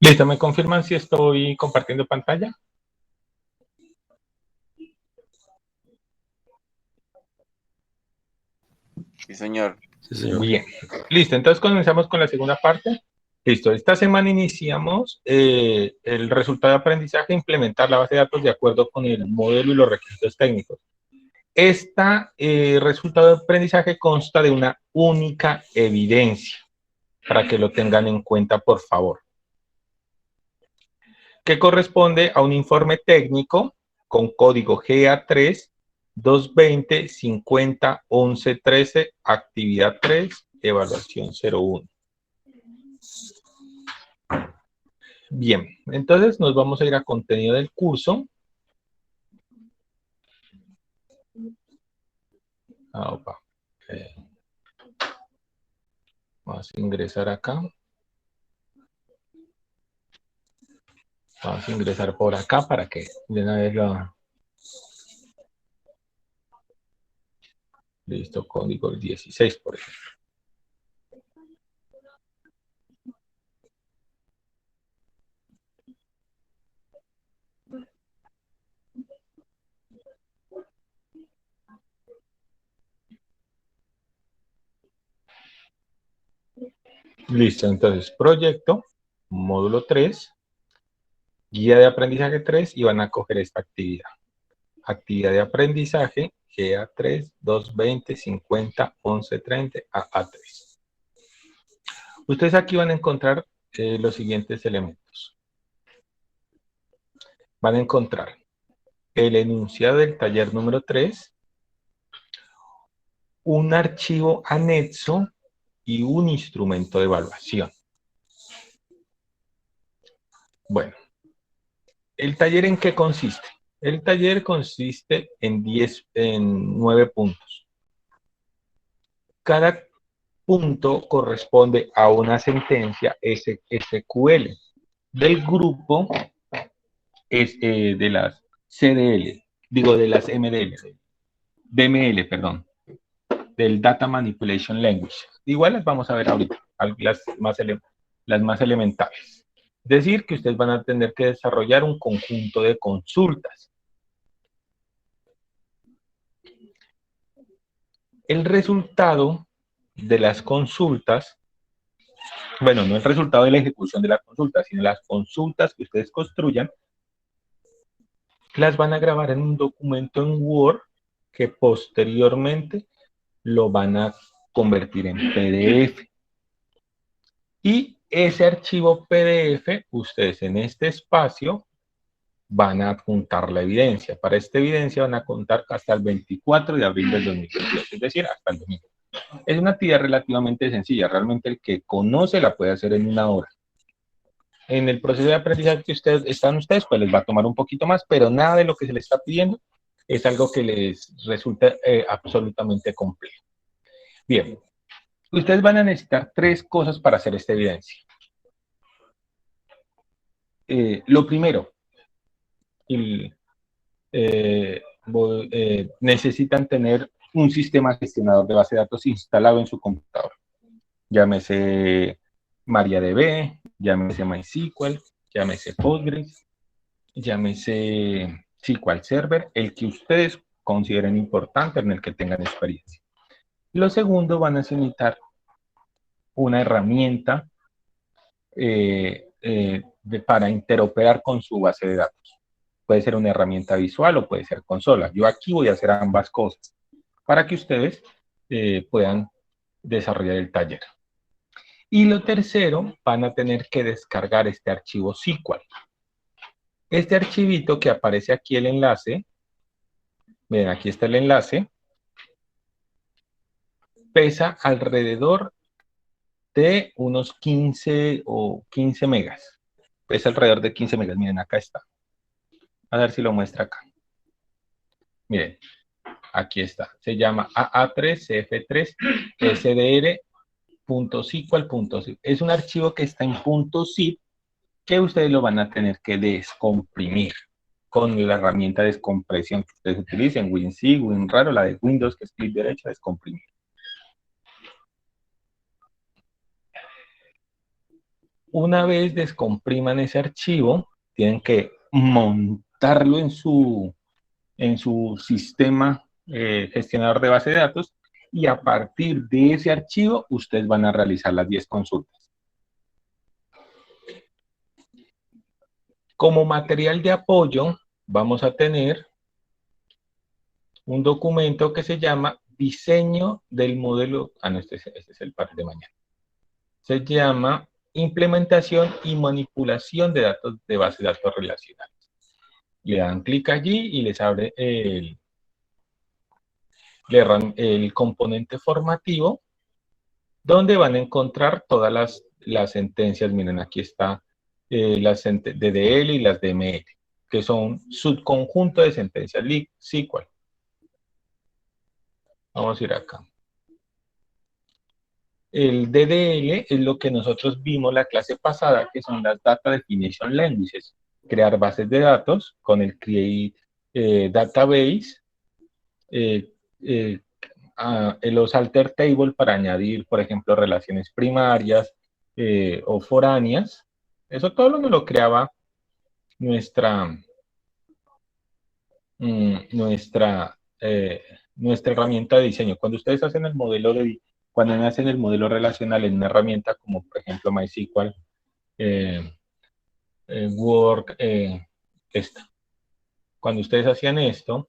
Listo, ¿me confirman si estoy compartiendo pantalla? Sí, señor. Sí, señor. Bien, listo, entonces comenzamos con la segunda parte. Listo, esta semana iniciamos el resultado de aprendizaje, implementar la base de datos de acuerdo con el modelo y los requisitos técnicos. Este resultado de aprendizaje consta de una única evidencia, para que lo tengan en cuenta, por favor, que corresponde a un informe técnico con código GA3 220 50 11 13, actividad 3, evaluación 01. Bien, entonces nos vamos a ir a contenido del curso. Opa. Vamos a ingresar acá. Vamos a ingresar por acá para que de una vez lo... Listo, código 16, por ejemplo. Listo, entonces, proyecto, módulo 3, guía de aprendizaje 3, y van a coger esta actividad. Actividad de aprendizaje, GA3, 220, 50, 11, 30, AA3. Ustedes aquí van a encontrar los siguientes elementos. Van a encontrar el enunciado del taller número 3, un archivo anexo y un instrumento de evaluación. Bueno, ¿el taller en qué consiste? El taller consiste en 9 puntos. Cada punto corresponde a una sentencia SQL del grupo de las CDL, digo de las MDL, DML, perdón, del Data Manipulation Language. Igual las vamos a ver ahorita, las más elementales. Es decir, que ustedes van a tener que desarrollar un conjunto de consultas. El resultado de las consultas, bueno, no el resultado de la ejecución de la consulta, sino las consultas que ustedes construyan, las van a grabar en un documento en Word que posteriormente lo van a convertir en PDF. Y ese archivo PDF, ustedes en este espacio van a apuntar la evidencia. Para esta evidencia van a contar hasta el 24 de abril del 2022, es decir, hasta el domingo. Es una actividad relativamente sencilla, realmente el que conoce la puede hacer en una hora. En el proceso de aprendizaje que están ustedes, pues les va a tomar un poquito más, pero nada de lo que se les está pidiendo es algo que les resulta absolutamente complejo. Bien, ustedes van a necesitar 3 cosas para hacer esta evidencia. Lo primero, necesitan tener un sistema gestionador de base de datos instalado en su computador. Llámese MariaDB, llámese MySQL, llámese Postgres, llámese SQL Server, el que ustedes consideren importante, en el que tengan experiencia. Lo segundo, van a necesitar una herramienta para interoperar con su base de datos. Puede ser una herramienta visual o puede ser consola. Yo aquí voy a hacer ambas cosas para que ustedes puedan desarrollar el taller. Y lo tercero, van a tener que descargar este archivo SQL. Este archivito que aparece aquí, el enlace, miren, aquí está el enlace, pesa alrededor de unos 15 o 15 megas. Pesa alrededor de 15 megas, miren, acá está. A ver si lo muestra acá. Miren, aquí está. Se llama AA3CF3 SDR.SQL.zip. Es un archivo que está en .zip que ustedes lo van a tener que descomprimir con la herramienta de descompresión que ustedes utilicen, WinZip, WinRAR o la de Windows, que es clic derecho, descomprimir. Una vez descompriman ese archivo, tienen que montarlo en su sistema gestionador de base de datos, y a partir de ese archivo ustedes van a realizar las 10 consultas. Como material de apoyo vamos a tener un documento que se llama diseño del modelo, no, este es el par de mañana. Se llama implementación y manipulación de datos de base de datos relacionales. Le dan clic allí y les abre el componente formativo, donde van a encontrar todas las sentencias. Miren, aquí está las DDL y las DML, que son subconjunto de sentencias SQL. Vamos a ir acá. El DDL es lo que nosotros vimos la clase pasada, que son las Data Definition Languages. Crear bases de datos con el Create Database, los alter table para añadir, por ejemplo, relaciones primarias o foráneas. Eso todo lo creaba nuestra herramienta de diseño. Cuando ustedes hacen el modelo relacional en una herramienta como, por ejemplo, MySQL, Word, esta. Cuando ustedes hacían esto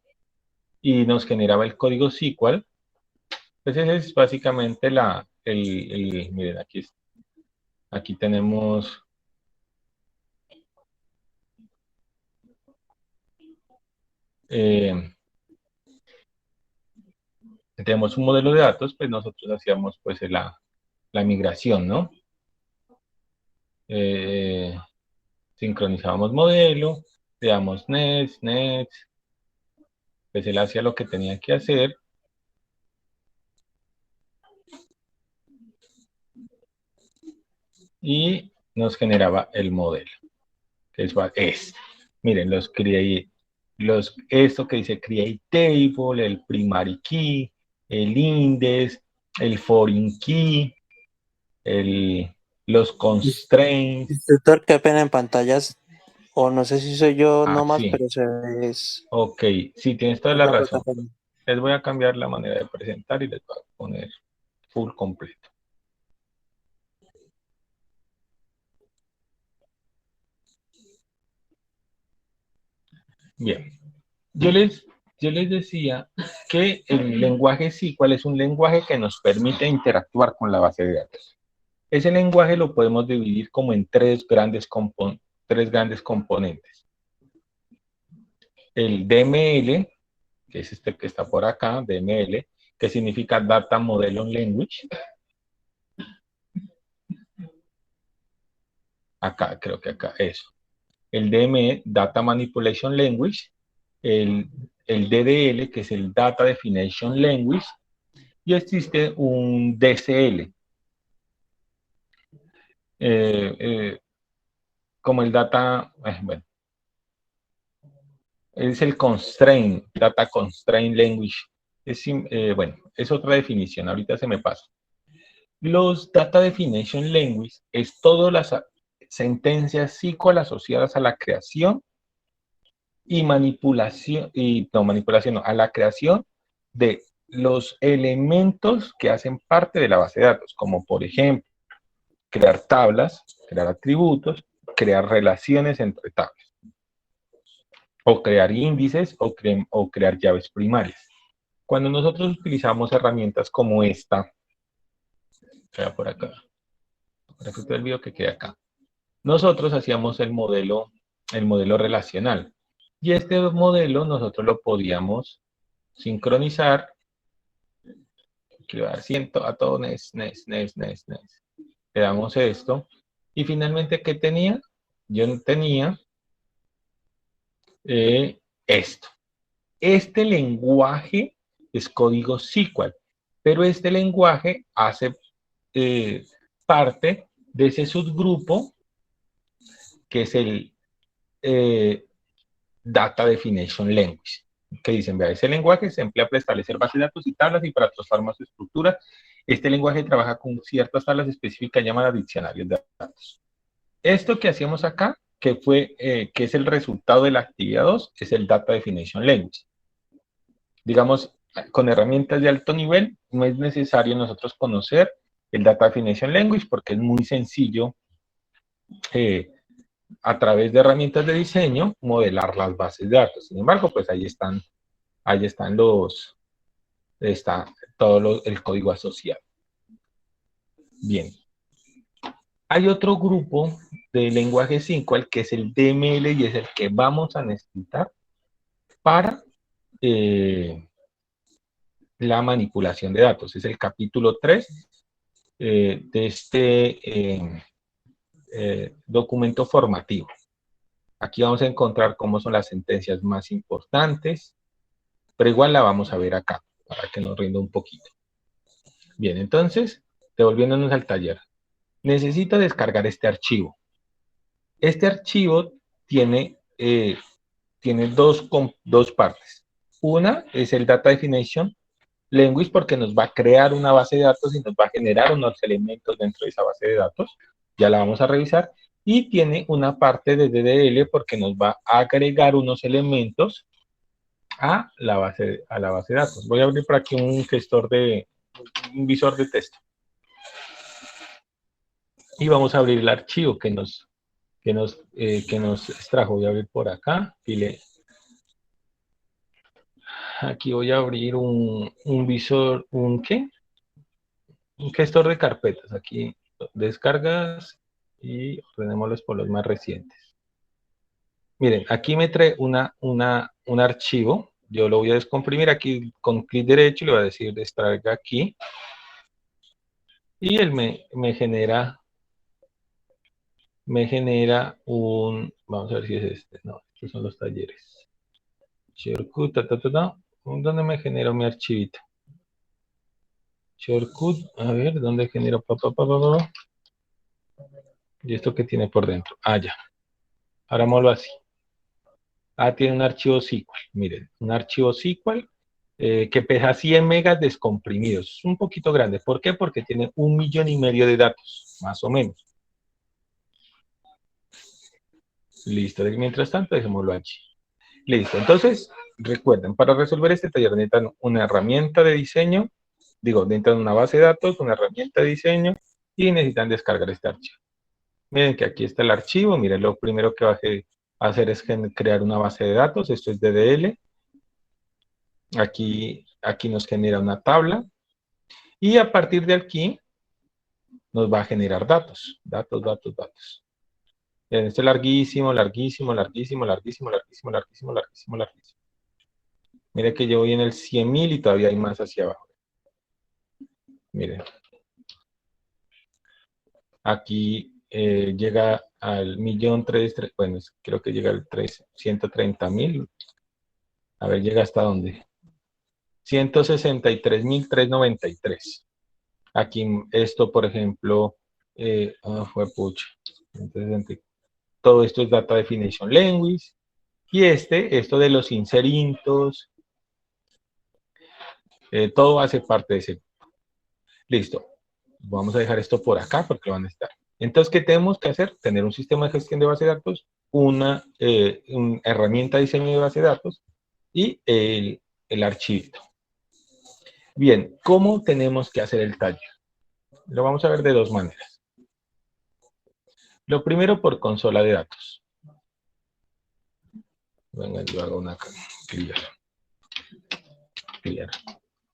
y nos generaba el código SQL, pues ese es básicamente miren, aquí tenemos tenemos un modelo de datos, pues nosotros hacíamos pues la migración, ¿no? Sincronizábamos modelo, le damos next, pues él hacía lo que tenía que hacer. Y nos generaba el modelo, que es miren, esto que dice create table, el primary key, el index, el foreign key, los constraints. Instructor, qué pena en pantallas, o no sé si soy yo nomás, Sí. pero se es... Ok, sí, tienes toda la razón. Les voy a cambiar la manera de presentar y les voy a poner full completo. Bien, yo les decía que el lenguaje SQL es un lenguaje que nos permite interactuar con la base de datos. Ese lenguaje lo podemos dividir como en tres grandes componentes. El DML, que es este que está por acá, DML, que significa Data Model on Language. Acá, creo que acá, eso. El DME, Data Manipulation Language. El DDL, que es el Data Definition Language. Y existe un DCL, como el Data, bueno, es el Constraint, Data Constraint Language. Bueno, es otra definición, ahorita se me pasa. Los Data Definition Language es todas las sentencias SQL asociadas a la creación y manipulación, a la creación de los elementos que hacen parte de la base de datos, como por ejemplo, crear tablas, crear atributos, crear relaciones entre tablas, o crear índices, o crear llaves primarias. Cuando nosotros utilizamos herramientas como esta, por acá, para que el video que quede acá, nosotros hacíamos el modelo relacional, y este modelo nosotros lo podíamos sincronizar, que va a todo NES. Le damos esto, y finalmente, ¿qué tenía? Yo tenía esto. Este lenguaje es código SQL, pero este lenguaje hace parte de ese subgrupo que es el Data Definition Language, que dicen, vea, ese lenguaje se emplea para establecer bases de datos y tablas y para transformar su estructura. Este lenguaje trabaja con ciertas tablas específicas llamadas diccionarios de datos. Esto que hacíamos acá, que es el resultado de la actividad 2, es el Data Definition Language. Digamos, con herramientas de alto nivel, no es necesario nosotros conocer el Data Definition Language porque es muy sencillo a través de herramientas de diseño modelar las bases de datos. Sin embargo, pues ahí están está todo el código asociado. Bien. Hay otro grupo de lenguaje SQL que es el DML y es el que vamos a necesitar para la manipulación de datos. Es el capítulo 3 de este documento formativo. Aquí vamos a encontrar cómo son las sentencias más importantes, pero igual la vamos a ver acá, para que nos rinda un poquito. Bien, entonces, devolviéndonos al taller. Necesito descargar este archivo. Este archivo tiene dos partes. Una es el Data Definition Language porque nos va a crear una base de datos y nos va a generar unos elementos dentro de esa base de datos. Ya la vamos a revisar. Y tiene una parte de DDL porque nos va a agregar unos elementos a la base de datos. Voy a abrir por aquí un visor de texto. Y vamos a abrir el archivo que nos extrajo. Voy a abrir por acá. Aquí voy a abrir un visor, un gestor de carpetas. Aquí descargas y ordenémoslos por los más recientes. Miren, aquí me trae un archivo. Yo lo voy a descomprimir aquí con clic derecho y le voy a decir extraiga aquí. Y él me genera un, vamos a ver si es este, no, estos son los talleres. Shortcut, ¿dónde me genera mi archivito? Shortcut, a ver, ¿dónde genero? ¿Y esto qué tiene por dentro? Ah, ya. Ahora mólo así. Ah, tiene un archivo SQL. Miren, un archivo SQL que pesa 100 megas descomprimidos. Es un poquito grande. ¿Por qué? Porque tiene 1,5 millones de datos, más o menos. Listo. Mientras tanto, dejémoslo allí. Listo. Entonces, recuerden, para resolver este taller necesitan una herramienta de diseño, necesitan una base de datos, una herramienta de diseño y necesitan descargar este archivo. Miren que aquí está el archivo. Miren, lo primero que va a hacer es crear una base de datos. Esto es DDL. Aquí nos genera una tabla. Y a partir de aquí nos va a generar datos. Datos. Miren, esto es larguísimo. Miren que yo voy en el 100.000 y todavía hay más hacia abajo. Miren. Aquí llega al 1.300.000, bueno, creo que llega al 130.000. A ver, ¿llega hasta dónde? 163.393. Aquí esto, por ejemplo, fue pucha. Entonces, todo esto es Data Definition Language. Y esto de los inserintos, todo hace parte de ese. Listo. Vamos a dejar esto por acá porque van a estar. Entonces, ¿qué tenemos que hacer? Tener un sistema de gestión de base de datos, una herramienta de diseño de base de datos y el archivito. Bien, ¿cómo tenemos que hacer el taller? Lo vamos a ver de dos maneras. Lo primero por consola de datos. Venga, yo hago una clear.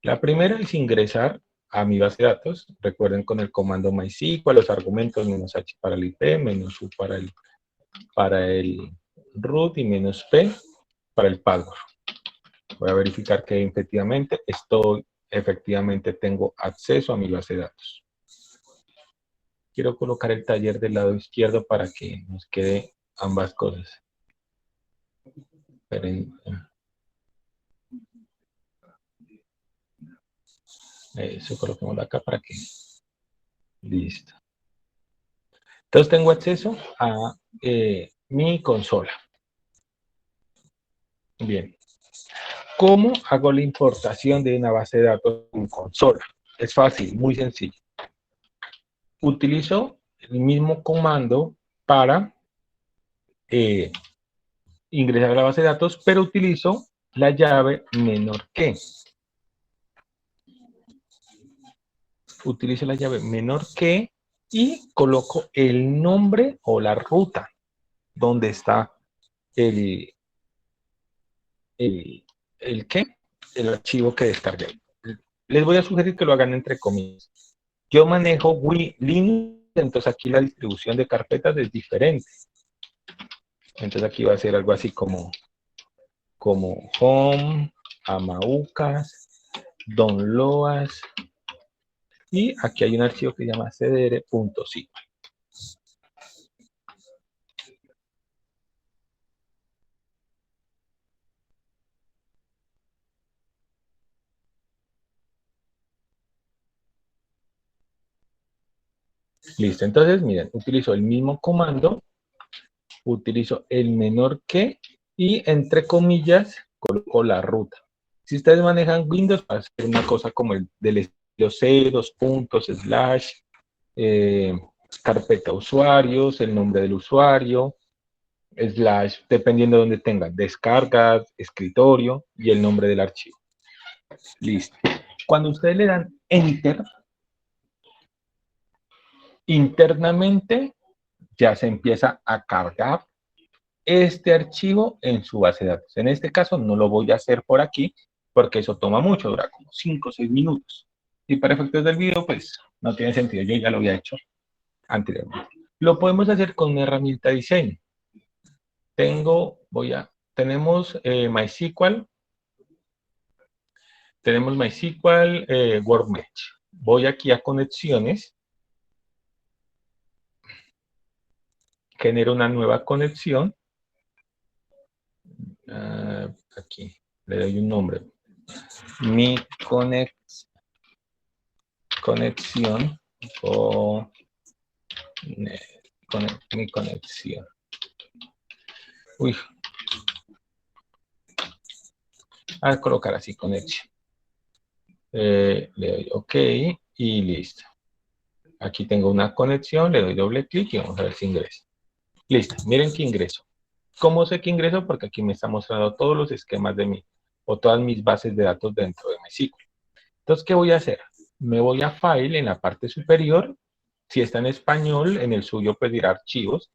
La primera es ingresar a mi base de datos. Recuerden con el comando MySQL, los argumentos -h para el IP, -u para el root y -p para el password. Voy a verificar que efectivamente tengo acceso a mi base de datos. Quiero colocar el taller del lado izquierdo para que nos quede ambas cosas. Esperen. Eso coloquémoslo acá para que... Listo. Entonces tengo acceso a mi consola. Bien. ¿Cómo hago la importación de una base de datos en consola? Es fácil, muy sencillo. Utilizo el mismo comando para ingresar a la base de datos, pero utilizo la llave menor que. Utilizo la llave menor que y coloco el nombre o la ruta donde está el ¿qué? El archivo que descargué. Les voy a sugerir que lo hagan entre comillas. Yo manejo Linux, entonces aquí la distribución de carpetas es diferente. Entonces aquí va a ser algo así como home, amaucas, donloas, y aquí hay un archivo que se llama cdr.sql. Listo, entonces miren, utilizo el mismo comando, utilizo el menor que y entre comillas coloco la ruta. Si ustedes manejan Windows, va a ser una cosa como el del estilo C, dos puntos, slash, carpeta usuarios, el nombre del usuario, slash, dependiendo de donde tengan, descargas, escritorio y el nombre del archivo. Listo. Cuando ustedes le dan Enter, internamente ya se empieza a cargar este archivo en su base de datos. En este caso no lo voy a hacer por aquí porque eso toma mucho, dura como 5 o 6 minutos. Y para efectos del video, pues no tiene sentido, yo ya lo había hecho anteriormente. Lo podemos hacer con una herramienta de diseño. Tenemos MySQL, WorkMesh. Voy aquí a conexiones, genero una nueva conexión. Aquí le doy un nombre. Mi conexión o mi conexión. Uy. A colocar así conexión. Le doy OK y listo. Aquí tengo una conexión, le doy doble clic y vamos a ver si ingresa. Listo, miren que ingreso. ¿Cómo sé que ingreso? Porque aquí me está mostrando todos los esquemas de mí o todas mis bases de datos dentro de MySQL. Entonces, ¿qué voy a hacer? Me voy a File en la parte superior. Si está en español, en el suyo pedir archivos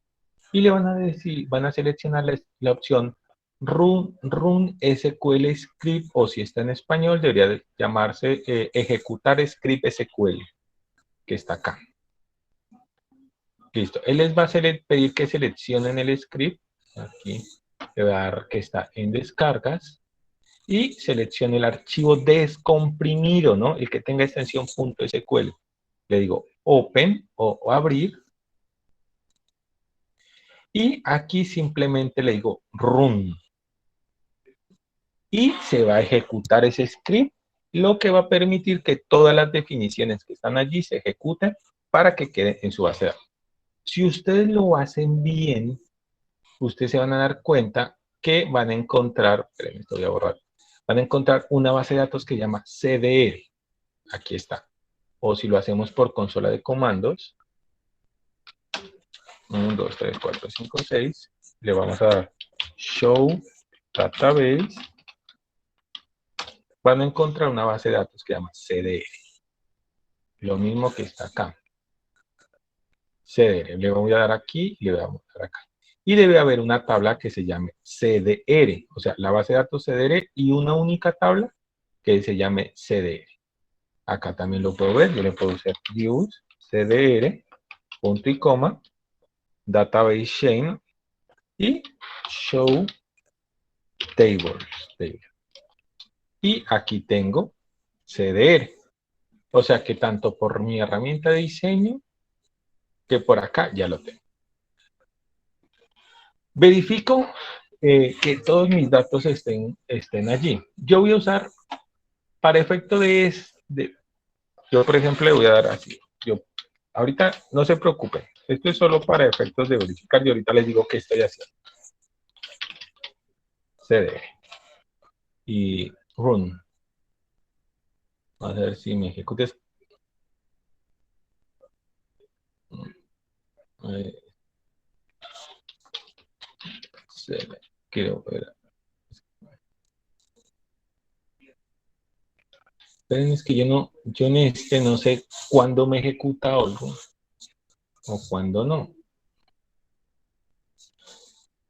y le van a seleccionar la opción Run SQL Script, o si está en español, debería de llamarse Ejecutar Script SQL, que está acá. Listo. Él les va a pedir que seleccionen el script. Aquí le voy a dar que está en descargas y seleccione el archivo descomprimido, ¿no? El que tenga extensión .sql. Le digo Open o abrir. Y aquí simplemente le digo Run. Y se va a ejecutar ese script, lo que va a permitir que todas las definiciones que están allí se ejecuten para que quede en su base de datos. Si ustedes lo hacen bien, ustedes se van a dar cuenta que van a encontrar, espérenme, esto voy a borrar, van a encontrar una base de datos que se llama CDR. Aquí está. O si lo hacemos por consola de comandos, 1, 2, 3, 4, 5, 6, le vamos a dar show database. Van a encontrar una base de datos que se llama CDR. Lo mismo que está acá. CDR. Le voy a dar aquí y le voy a mostrar acá. Y debe haber una tabla que se llame CDR, o sea, la base de datos CDR y una única tabla que se llame CDR. Acá también lo puedo ver, yo le puedo hacer use CDR, punto y coma, database chain y show tables. Y aquí tengo CDR. O sea que tanto por mi herramienta de diseño que por acá ya lo tengo. Verifico que todos mis datos estén allí. Yo voy a usar, para efecto yo por ejemplo le voy a dar así. Ahorita no se preocupen, esto es solo para efectos de verificar y ahorita les digo qué estoy haciendo. CD y run. Vamos a ver si me ejecutes. quiero ver. Pero es que yo en este no sé cuándo me ejecuta algo o cuándo no.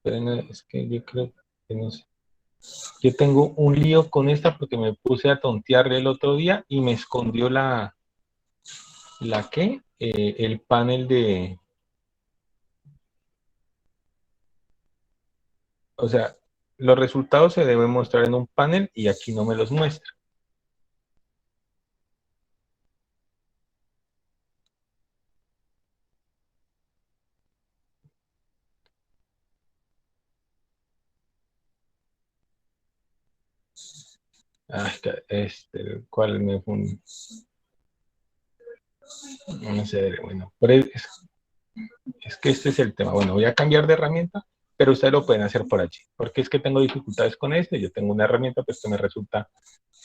Pero es que yo creo que no sé. Yo tengo un lío con esta porque me puse a tontearle el otro día y me escondió el panel de, o sea, los resultados se deben mostrar en un panel y aquí no me los muestra. ¿Cuál me fue? No sé, bueno, pero es que este es el tema. Bueno, voy a cambiar de herramienta, pero ustedes lo pueden hacer por allí, porque es que tengo dificultades con este. Yo tengo una herramienta pues, que me resulta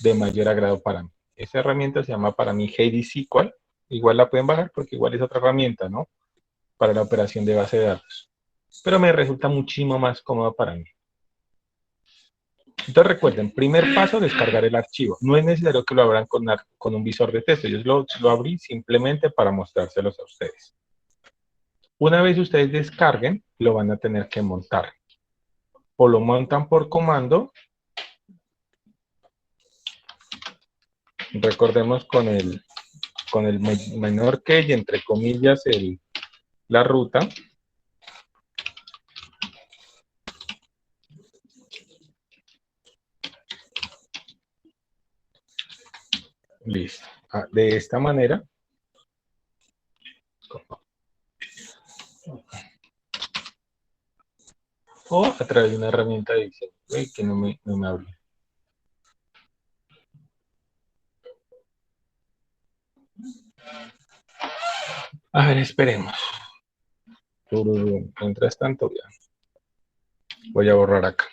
de mayor agrado para mí. Esa herramienta se llama para mí Heidi SQL. Igual la pueden bajar porque igual es otra herramienta, ¿no? Para la operación de base de datos. Pero me resulta muchísimo más cómodo para mí. Entonces recuerden, primer paso, descargar el archivo. No es necesario que lo abran con un visor de texto. Yo lo abrí simplemente para mostrárselos a ustedes. Una vez ustedes descarguen, lo van a tener que montar. O lo montan por comando. Recordemos con el menor que y entre comillas la ruta. Listo. De esta manera. O a través de una herramienta de diseño que no me abre. A ver, esperemos. Mientras tanto, ya. Voy a borrar acá.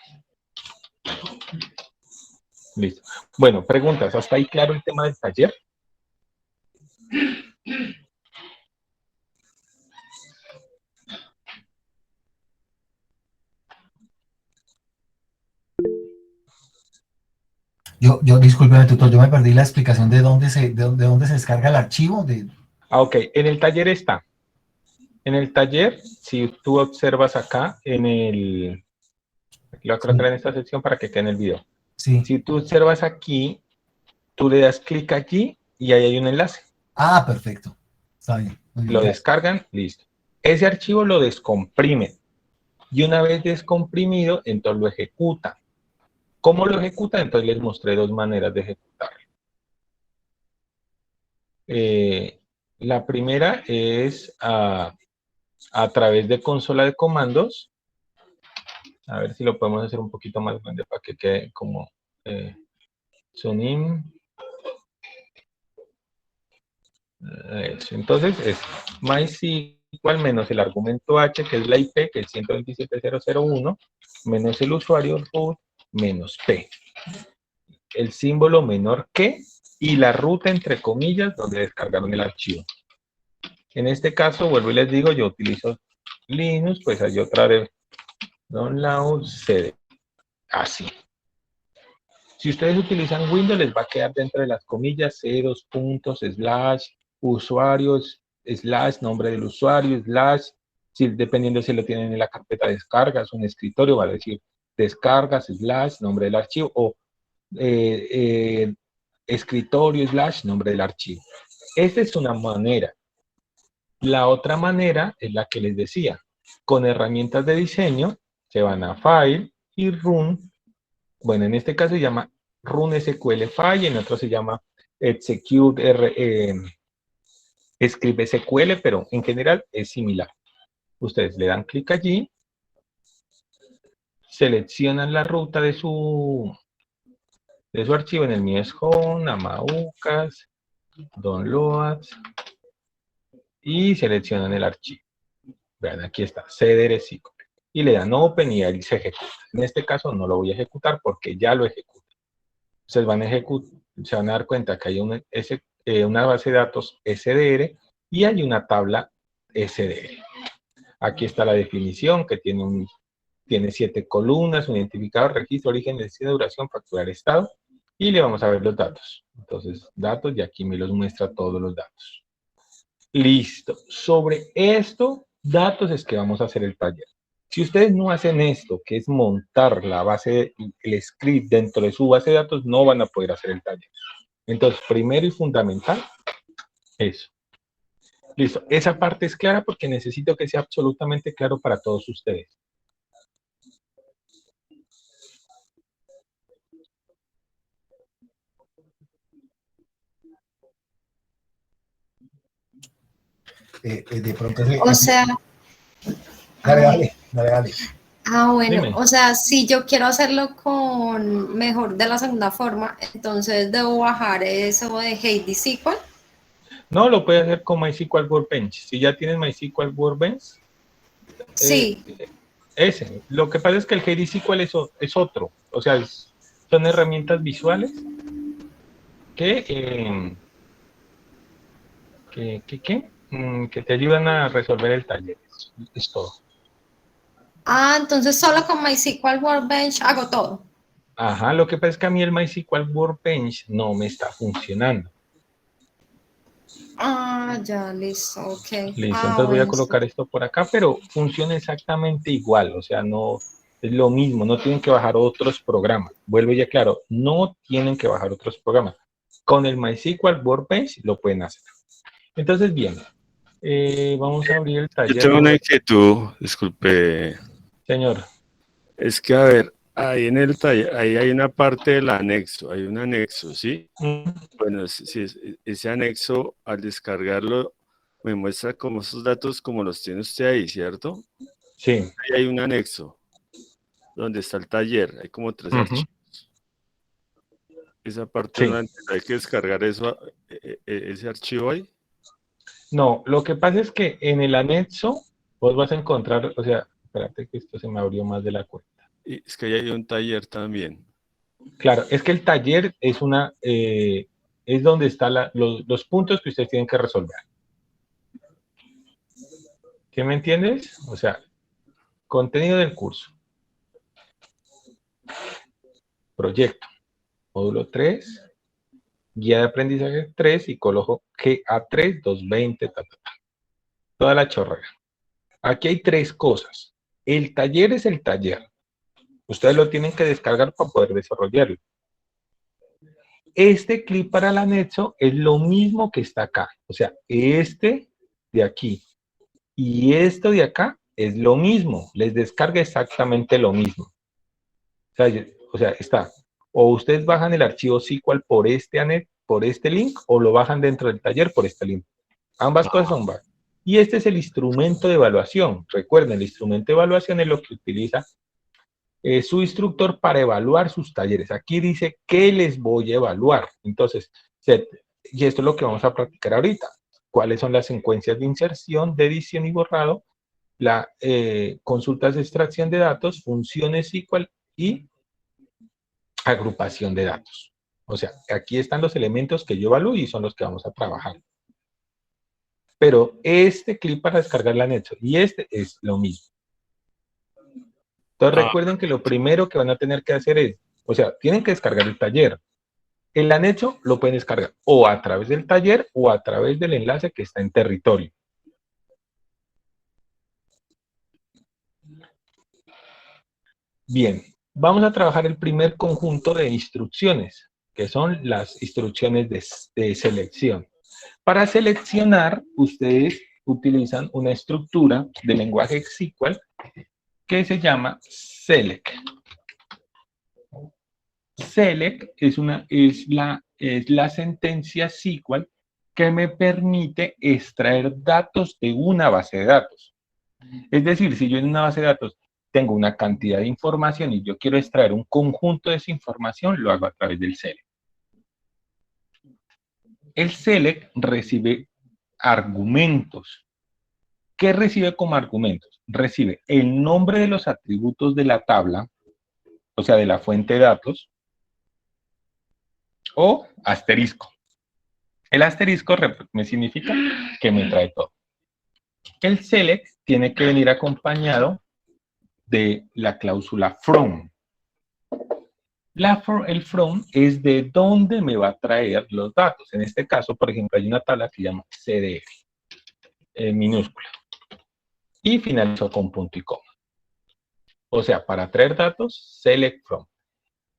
Listo. Bueno, preguntas. ¿Hasta ahí claro el tema del taller? Discúlpeme, tutor, yo me perdí la explicación de dónde se descarga el archivo. Ok, en el taller está. En el taller, si tú observas acá, lo voy a colocar en esta sección para que quede en el video. Sí. Si tú observas aquí, tú le das clic aquí y ahí hay un enlace. Ah, perfecto. Está bien. Lo descargan, listo. Ese archivo lo descomprimen. Y una vez descomprimido, entonces lo ejecutan. ¿Cómo lo ejecutan? Entonces les mostré dos maneras de ejecutarlo. La primera es a través de consola de comandos. A ver si lo podemos hacer un poquito más grande para que quede como Sunim. Entonces es MySQL menos el argumento H, que es la IP, que es 127.0.0.1, menos el usuario root, menos P. El símbolo menor que y la ruta entre comillas donde descargaron el archivo. En este caso, vuelvo y les digo, yo utilizo Linux, pues hay otra de download cd. Así. Si ustedes utilizan Windows, les va a quedar dentro de las comillas, ceros, puntos, slash, usuarios, slash, nombre del usuario, slash, dependiendo si lo tienen en la carpeta de descargas, un escritorio, va a decir descargas, slash, nombre del archivo, o escritorio, slash, nombre del archivo. Esta es una manera. La otra manera es la que les decía. Con herramientas de diseño, se van a File y Run. Bueno, en este caso se llama Run SQL File, en otro se llama Execute Escribe SQL, pero en general es similar. Ustedes le dan clic allí, seleccionan la ruta de su archivo, en el mío es Home, Amaucas, Downloads, y seleccionan el archivo. Vean, aquí está, CDR SQL. Y le dan Open y ahí se ejecuta. En este caso no lo voy a ejecutar porque ya lo ejecuté. Ustedes se van a dar cuenta que hay una base de datos SDR y hay una tabla SDR. Aquí está la definición que tiene Tiene 7 columnas, un identificador, registro, origen, destino, duración, facturar, estado, y le vamos a ver los datos. Entonces, datos, y aquí me los muestra todos los datos. Listo. Sobre esto, datos, es que vamos a hacer el taller. Si ustedes no hacen esto, que es montar la base, el script dentro de su base de datos, no van a poder hacer el taller. Entonces, primero y fundamental, eso. Listo. Esa parte es clara porque necesito que sea absolutamente claro para todos ustedes. De pronto, O sea, dale. bueno, Dime. o sea, si yo quiero hacerlo con mejor de la segunda forma, entonces debo bajar eso de Heidi SQL. No, lo puedes hacer con MySQL Workbench. Si ya tienes MySQL Workbench, Sí. ese. Lo que pasa es que el Heidi SQL es otro. O sea, son herramientas visuales que te ayudan a resolver el taller. Es todo. Ah, entonces solo con MySQL Workbench hago todo. Ajá, lo que pasa es que a mí el MySQL Workbench no me está funcionando. Ah, ya, listo, ok. Listo, entonces voy a Bueno, colocar esto por acá, pero funciona exactamente igual, o sea, no es lo mismo, no tienen que bajar otros programas. Vuelvo ya claro, no tienen que bajar otros programas. Con el MySQL Workbench lo pueden hacer. Entonces, bien, vamos a abrir el Yo taller. tengo una inquietud, disculpe. Señor. Es que, a ver, ahí en el taller, ahí hay una parte del anexo, hay un anexo, ¿sí? Bueno, si ese anexo, al descargarlo, me muestra como esos datos como los tiene usted ahí, ¿cierto? Sí. Ahí hay un anexo, donde está el taller, hay como 3 archivos. Esa parte, Sí. hay que descargar eso, ese archivo ahí. No, lo que pasa es que en el anexo vos vas a encontrar, o sea, espérate que esto se me abrió más de la cuenta. Y es que ahí hay un taller también. Claro, es que el taller es es donde están los puntos que ustedes tienen que resolver. ¿Sí me entiendes? O sea, contenido del curso. Proyecto. Módulo 3. Guía de aprendizaje 3 y coloco GA3 220, toda la chorrera. Aquí hay 3 cosas. El taller es el taller. Ustedes lo tienen que descargar para poder desarrollarlo. Este clip para el anexo es lo mismo que está acá. O sea, este de aquí y esto de acá es lo mismo. Les descarga exactamente lo mismo. O sea, está. O ustedes bajan el archivo SQL por este link o lo bajan dentro del taller por este link. Ambas cosas son válidas. Y este es el instrumento de evaluación. Recuerden, el instrumento de evaluación es lo que utiliza su instructor para evaluar sus talleres. Aquí dice qué les voy a evaluar. Entonces, y esto es lo que vamos a practicar ahorita. ¿Cuáles son las secuencias de inserción, de edición y borrado? Consultas de extracción de datos, funciones SQL y agrupación de datos. O sea, aquí están los elementos que yo evalúo y son los que vamos a trabajar. Pero este clip para descargar el anexo y este es lo mismo. Entonces recuerden que lo primero que van a tener que hacer es, o sea, tienen que descargar el taller. El anexo lo pueden descargar o a través del taller o a través del enlace que está en territorio. Bien, vamos a trabajar el primer conjunto de instrucciones, que son las instrucciones de selección. Para seleccionar, ustedes utilizan una estructura de lenguaje SQL que se llama select. Select es la sentencia SQL que me permite extraer datos de una base de datos. Es decir, si yo en una base de datos tengo una cantidad de información y yo quiero extraer un conjunto de esa información, lo hago a través del select. El select recibe argumentos. ¿Qué recibe como argumentos? Recibe el nombre de los atributos de la tabla, o sea, de la fuente de datos, o asterisco. El asterisco me significa que me trae todo. El select tiene que venir acompañado de la cláusula from. El from es de dónde me va a traer los datos. En este caso, por ejemplo, hay una tabla que se llama CDF, minúscula, y finalizo con punto y coma. O sea, para traer datos, select from.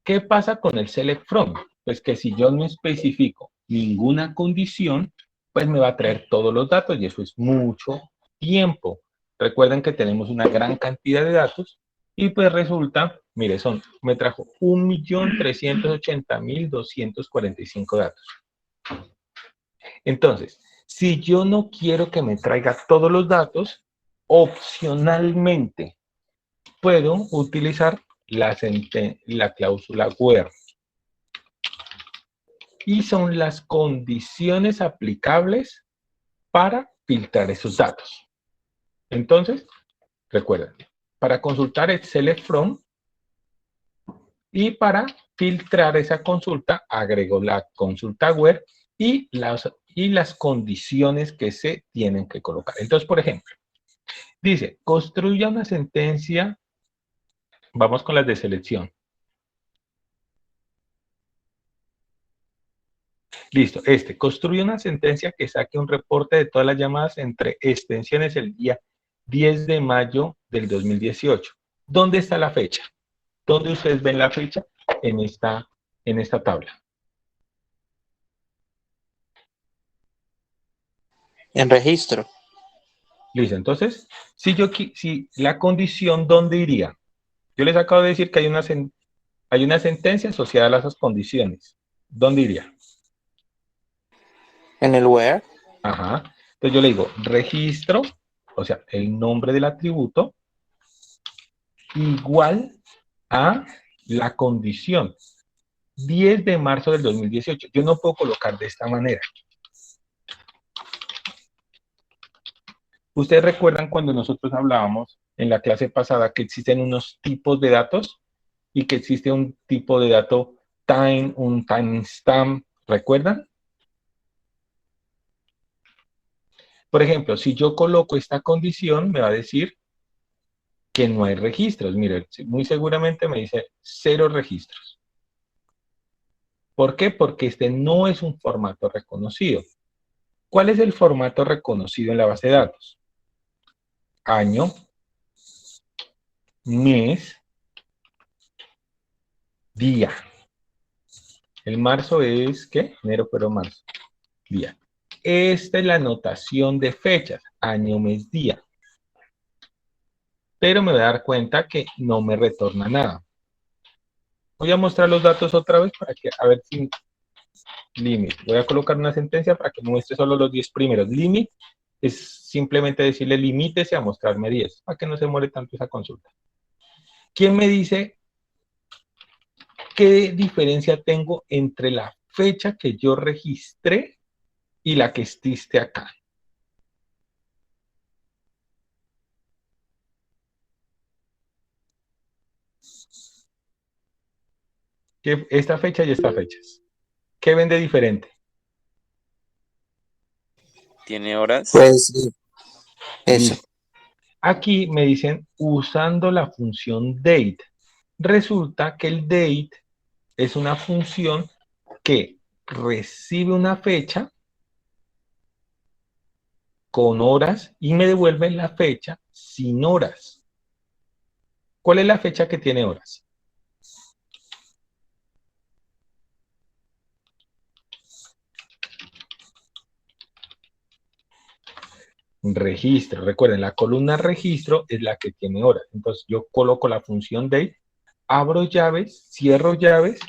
¿Qué pasa con el select from? Pues que si yo no especifico ninguna condición, pues me va a traer todos los datos y eso es mucho tiempo. Recuerden que tenemos una gran cantidad de datos y pues resulta, mire, me trajo 1.380.245 datos. Entonces, si yo no quiero que me traiga todos los datos, opcionalmente puedo utilizar la cláusula where. Y son las condiciones aplicables para filtrar esos datos. Entonces, recuerden, para consultar es select from y para filtrar esa consulta agrego la consulta where y las condiciones que se tienen que colocar. Entonces, por ejemplo, dice, construya una sentencia, vamos con las de selección. Listo, construye una sentencia que saque un reporte de todas las llamadas entre extensiones el día 10 de mayo del 2018. ¿Dónde está la fecha? ¿Dónde ustedes ven la fecha? En esta tabla. En registro. Listo, entonces, si la condición, ¿dónde iría? Yo les acabo de decir que hay una sentencia asociada a esas condiciones. ¿Dónde iría? En el where. Ajá. Entonces yo le digo registro, o sea, el nombre del atributo, igual a la condición 10 de marzo del 2018. Yo no puedo colocar de esta manera. ¿Ustedes recuerdan cuando nosotros hablábamos en la clase pasada que existen unos tipos de datos y que existe un tipo de dato time, un timestamp? ¿Recuerdan? Por ejemplo, si yo coloco esta condición, me va a decir que no hay registros. Mire, muy seguramente me dice 0 registros. ¿Por qué? Porque este no es un formato reconocido. ¿Cuál es el formato reconocido en la base de datos? Año, mes, día. El marzo es, ¿qué? Enero, febrero, marzo. Día. Esta es la notación de fechas, año, mes, día. Pero me voy a dar cuenta que no me retorna nada. Voy a mostrar los datos otra vez para que, a ver si... Limit. Voy a colocar una sentencia para que me muestre solo los 10 primeros. Limit es simplemente decirle limítese a mostrarme 10, para que no se muere tanto esa consulta. ¿Quién me dice qué diferencia tengo entre la fecha que yo registré y la que existe acá? Esta fecha y esta fecha. ¿Qué ven de diferente? ¿Tiene horas? Pues sí. Eso. Aquí me dicen usando la función date. Resulta que el date es una función que recibe una fecha con horas y me devuelve la fecha sin horas. ¿Cuál es la fecha que tiene horas? Registro. Recuerden, la columna registro es la que tiene horas. Entonces yo coloco la función date, abro llaves, cierro llaves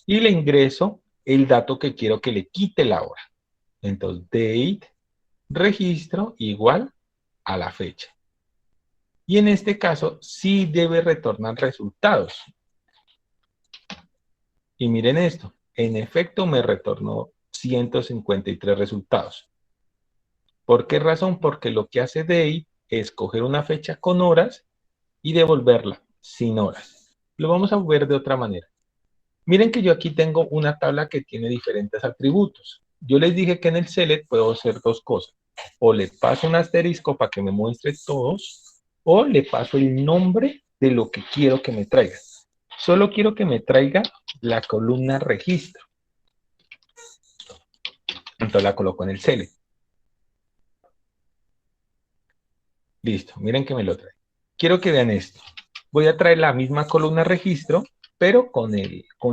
y le ingreso el dato que quiero que le quite la hora. Entonces date, registro igual a la fecha. Y en este caso sí debe retornar resultados. Y miren esto, en efecto me retornó 153 resultados. ¿Por qué razón? Porque lo que hace date es coger una fecha con horas y devolverla sin horas. Lo vamos a ver de otra manera. Miren que yo aquí tengo una tabla que tiene diferentes atributos. Yo les dije que en el select puedo hacer dos cosas. O le paso un asterisco para que me muestre todos, o le paso el nombre de lo que quiero que me traiga. Solo quiero que me traiga la columna registro. Entonces la coloco en el select. Listo, miren que me lo trae. Quiero que vean esto. Voy a traer la misma columna registro, pero con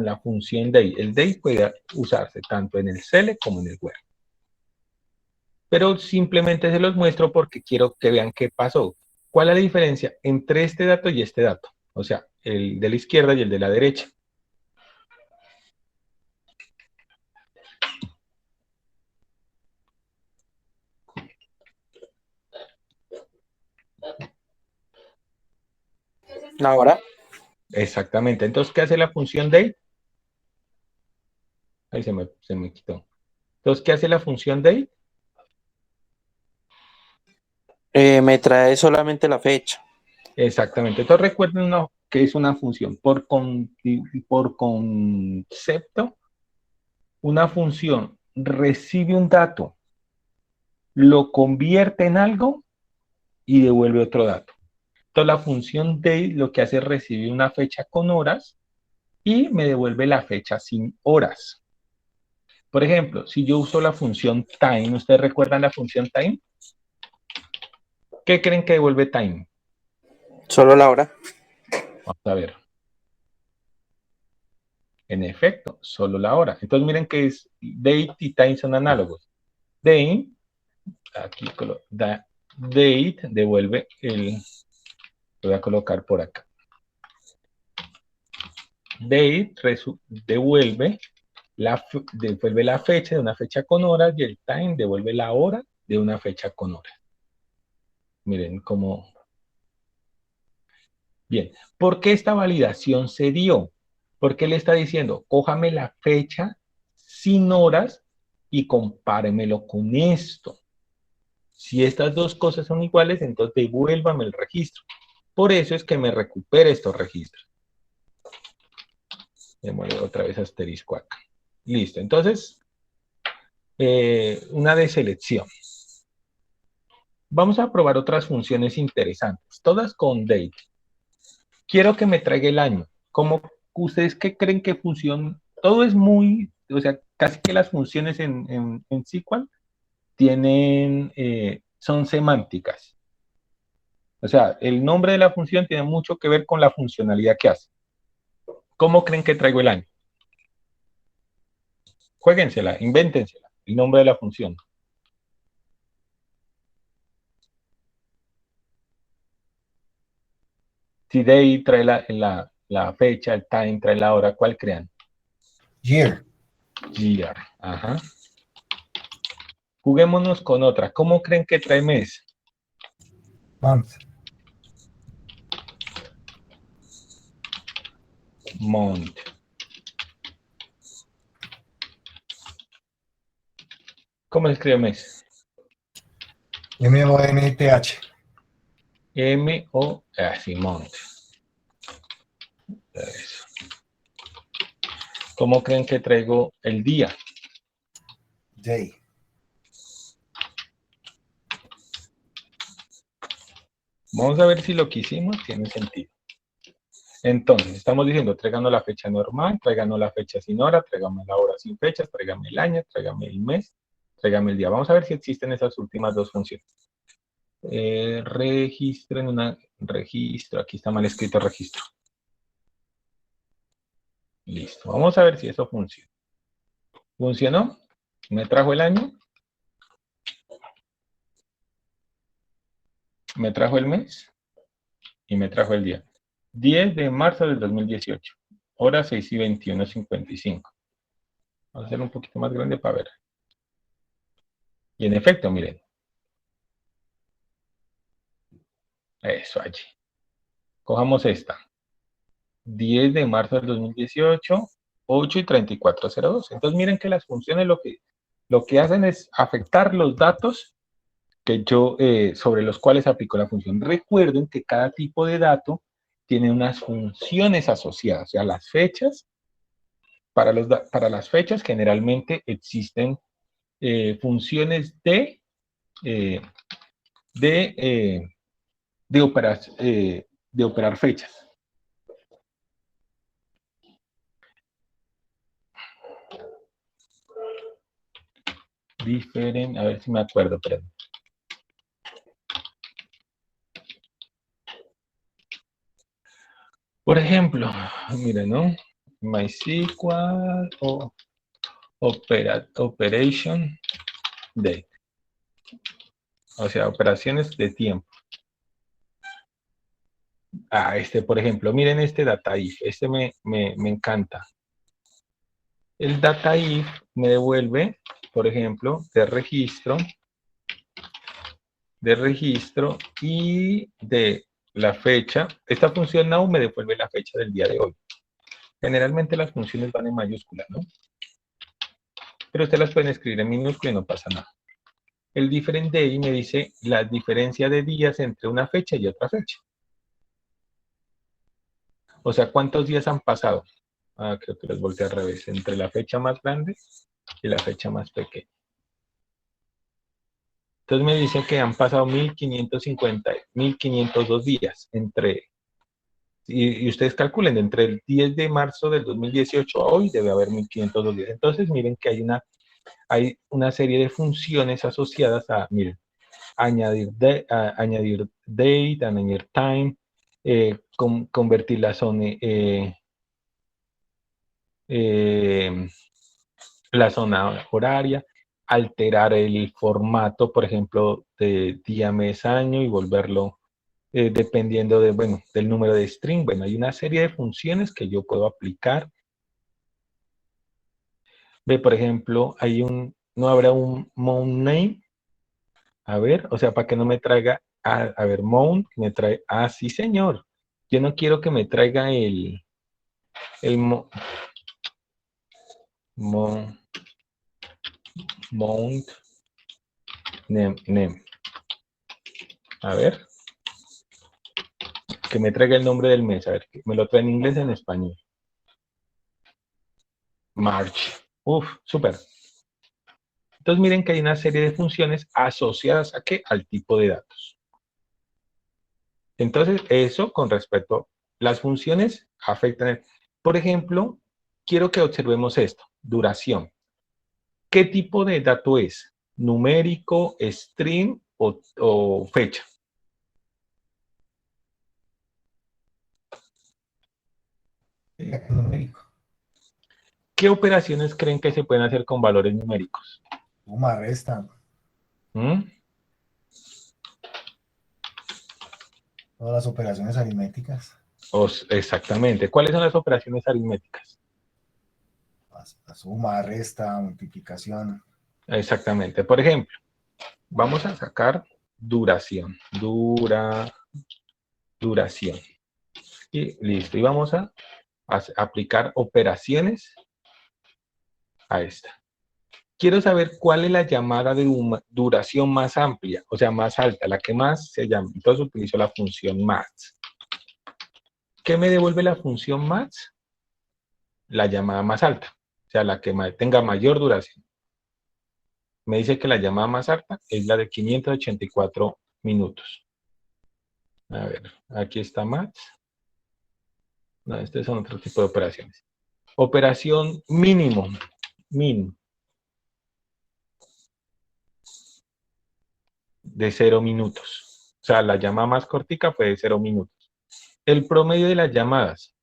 la función day. El day puede usarse tanto en el select como en el where. Pero simplemente se los muestro porque quiero que vean qué pasó. ¿Cuál es la diferencia entre este dato y este dato? O sea, el de la izquierda y el de la derecha. ¿La hora? Exactamente. Entonces, ¿qué hace la función day? Ahí se me quitó. Entonces, ¿qué hace la función day? Me trae solamente la fecha. Exactamente. Entonces, recuerden que es una función. Por concepto, una función recibe un dato, lo convierte en algo y devuelve otro dato. Entonces, la función day lo que hace es recibir una fecha con horas y me devuelve la fecha sin horas. Por ejemplo, si yo uso la función time, ¿ustedes recuerdan la función time? ¿Qué creen que devuelve time? Solo la hora. Vamos a ver. En efecto, solo la hora. Entonces miren que date y time son análogos. Date, aquí date devuelve lo voy a colocar por acá. Date devuelve la fecha de una fecha con horas y el time devuelve la hora de una fecha con horas. Miren cómo. Bien, ¿por qué esta validación se dio? Porque le está diciendo, cójame la fecha sin horas y compáremelo con esto. Si estas dos cosas son iguales, entonces devuélvame el registro. Por eso es que me recupere estos registros. Le muevo otra vez asterisco acá. Listo, entonces, una de selección. Vamos a probar otras funciones interesantes, todas con date. Quiero que me traiga el año. ¿Cómo ustedes qué creen que función? Todo es muy, o sea, casi que las funciones en SQL tienen, son semánticas. O sea, el nombre de la función tiene mucho que ver con la funcionalidad que hace. ¿Cómo creen que traigo el año? Juéguensela, invéntensela, el nombre de la función. Si day trae la fecha, el time trae la hora, ¿cuál crean? Year. Year, ajá. Juguémonos con otra. ¿Cómo creen que trae mes? Month. Month. ¿Cómo se escribe mes? M-O-N-T-H. Así, month. Eso. ¿Cómo creen que traigo el día? Day. Vamos a ver si lo que hicimos tiene sentido. Entonces, estamos diciendo, tráiganos la fecha normal, tráiganos la fecha sin hora, tráigame la hora sin fechas, tráigame el año, tráigame el mes, tráigame el día. Vamos a ver si existen esas últimas dos funciones. Registren registro, aquí está mal escrito registro. Listo, vamos a ver si eso funciona. ¿Funcionó? ¿Me trajo el año? ¿Me trajo el mes? Y me trajo el día. 10 de marzo del 2018. Hora 6:21:55. Vamos a hacer un poquito más grande para ver. Y en efecto, miren. Eso allí. Cojamos esta. 10 de marzo del 2018, 8:34:02. Entonces miren que las funciones lo que hacen es afectar los datos que sobre los cuales aplico la función. Recuerden que cada tipo de dato tiene unas funciones asociadas. O sea, las fechas, para las fechas generalmente existen funciones de de operar fechas. A ver si me acuerdo, pero por ejemplo, miren, ¿no? MySQL o Operation Date. O sea, operaciones de tiempo. Por ejemplo, miren este data if. Me encanta. El data if me devuelve, por ejemplo, de registro y de la fecha. Esta función now me devuelve la fecha del día de hoy. Generalmente las funciones van en mayúscula, ¿no? Pero ustedes las pueden escribir en minúscula y no pasa nada. El different day me dice la diferencia de días entre una fecha y otra fecha. O sea, ¿cuántos días han pasado? Creo que los volteé al revés. Entre la fecha más grande y la fecha más pequeña. Entonces me dice que han pasado 1502 días entre... Y ustedes calculen, entre el 10 de marzo del 2018 a hoy debe haber 1502 días. Entonces miren que hay una serie de funciones asociadas a, miren, añadir date, añadir time, convertir la zona horaria, alterar el formato, por ejemplo, de día, mes, año y volverlo dependiendo del número de string. Bueno, hay una serie de funciones que yo puedo aplicar. Ve, por ejemplo, no habrá un mount name. A ver, o sea, para que no me traiga, a ver, mount, me trae, sí señor. Yo no quiero que me traiga el mount name. A ver. Que me traiga el nombre del mes. A ver, que me lo trae en inglés o en español. March. Uf, súper. Entonces miren que hay una serie de funciones asociadas a ¿qué? Al tipo de datos. Entonces, eso con respecto a las funciones afectan. Por ejemplo, quiero que observemos esto. Duración. ¿Qué tipo de dato es? ¿Numérico, string o fecha? Numérico. ¿Qué operaciones creen que se pueden hacer con valores numéricos? Suma, resta. Todas las operaciones aritméticas. Exactamente. ¿Cuáles son las operaciones aritméticas? La suma, resta, multiplicación. Exactamente. Por ejemplo, vamos a sacar duración. Duración. Y listo. Y vamos a aplicar operaciones a esta. Quiero saber cuál es la llamada de duración más amplia, o sea, más alta, la que más se llama. Entonces utilizo la función max. ¿Qué me devuelve la función max? La llamada más alta, o sea, la que tenga mayor duración. Me dice que la llamada más alta es la de 584 minutos. A ver, aquí está max. No, estos son otro tipo de operaciones. Operación mínimo. Min. De 0 minutos. O sea, la llamada más cortica fue de 0 minutos. El promedio de las llamadas.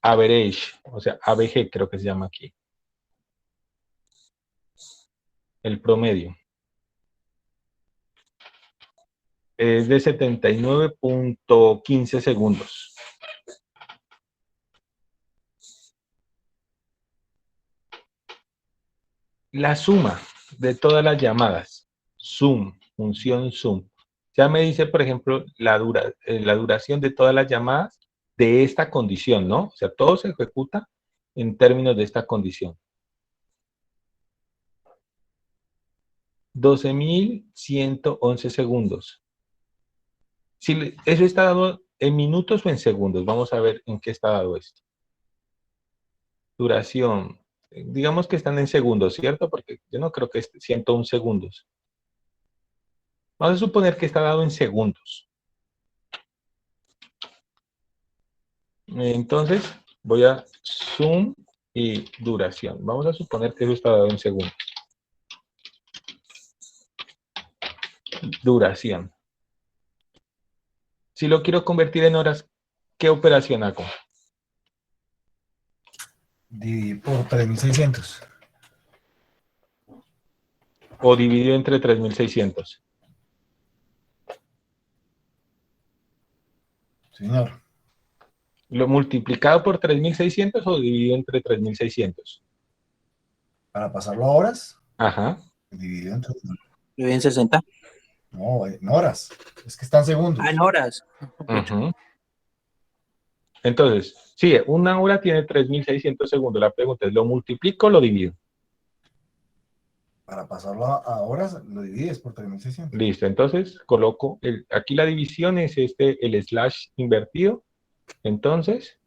Average, o sea, ABG creo que se llama aquí. El promedio. Es de 79.15 segundos. La suma de todas las llamadas, sum, función sum. Ya me dice, por ejemplo, la duración de todas las llamadas de esta condición, ¿no? O sea, todo se ejecuta en términos de esta condición. 12.111 segundos. Si eso está dado en minutos o en segundos, vamos a ver en qué está dado esto. Duración. Digamos que están en segundos, ¿cierto? Porque yo no creo que esté 101 segundos. Vamos a suponer que está dado en segundos. Entonces, voy a zoom y duración. Vamos a suponer que eso está dado en segundos. Duración. Si lo quiero convertir en horas, ¿qué operación hago? Dividir por 3600. O dividido entre 3600. Señor. ¿Lo multiplicado por 3600 o dividido entre 3600? Para pasarlo a horas, Ajá. dividido entre... ¿En 60? No, en horas. Es que están segundos. Ah, en horas. Ujú. Entonces, sí, una hora tiene 3600 segundos. La pregunta es, ¿lo multiplico o lo divido? Para pasarlo a horas, lo divides por 3600. Listo, entonces coloco, aquí la división es el slash invertido. Entonces,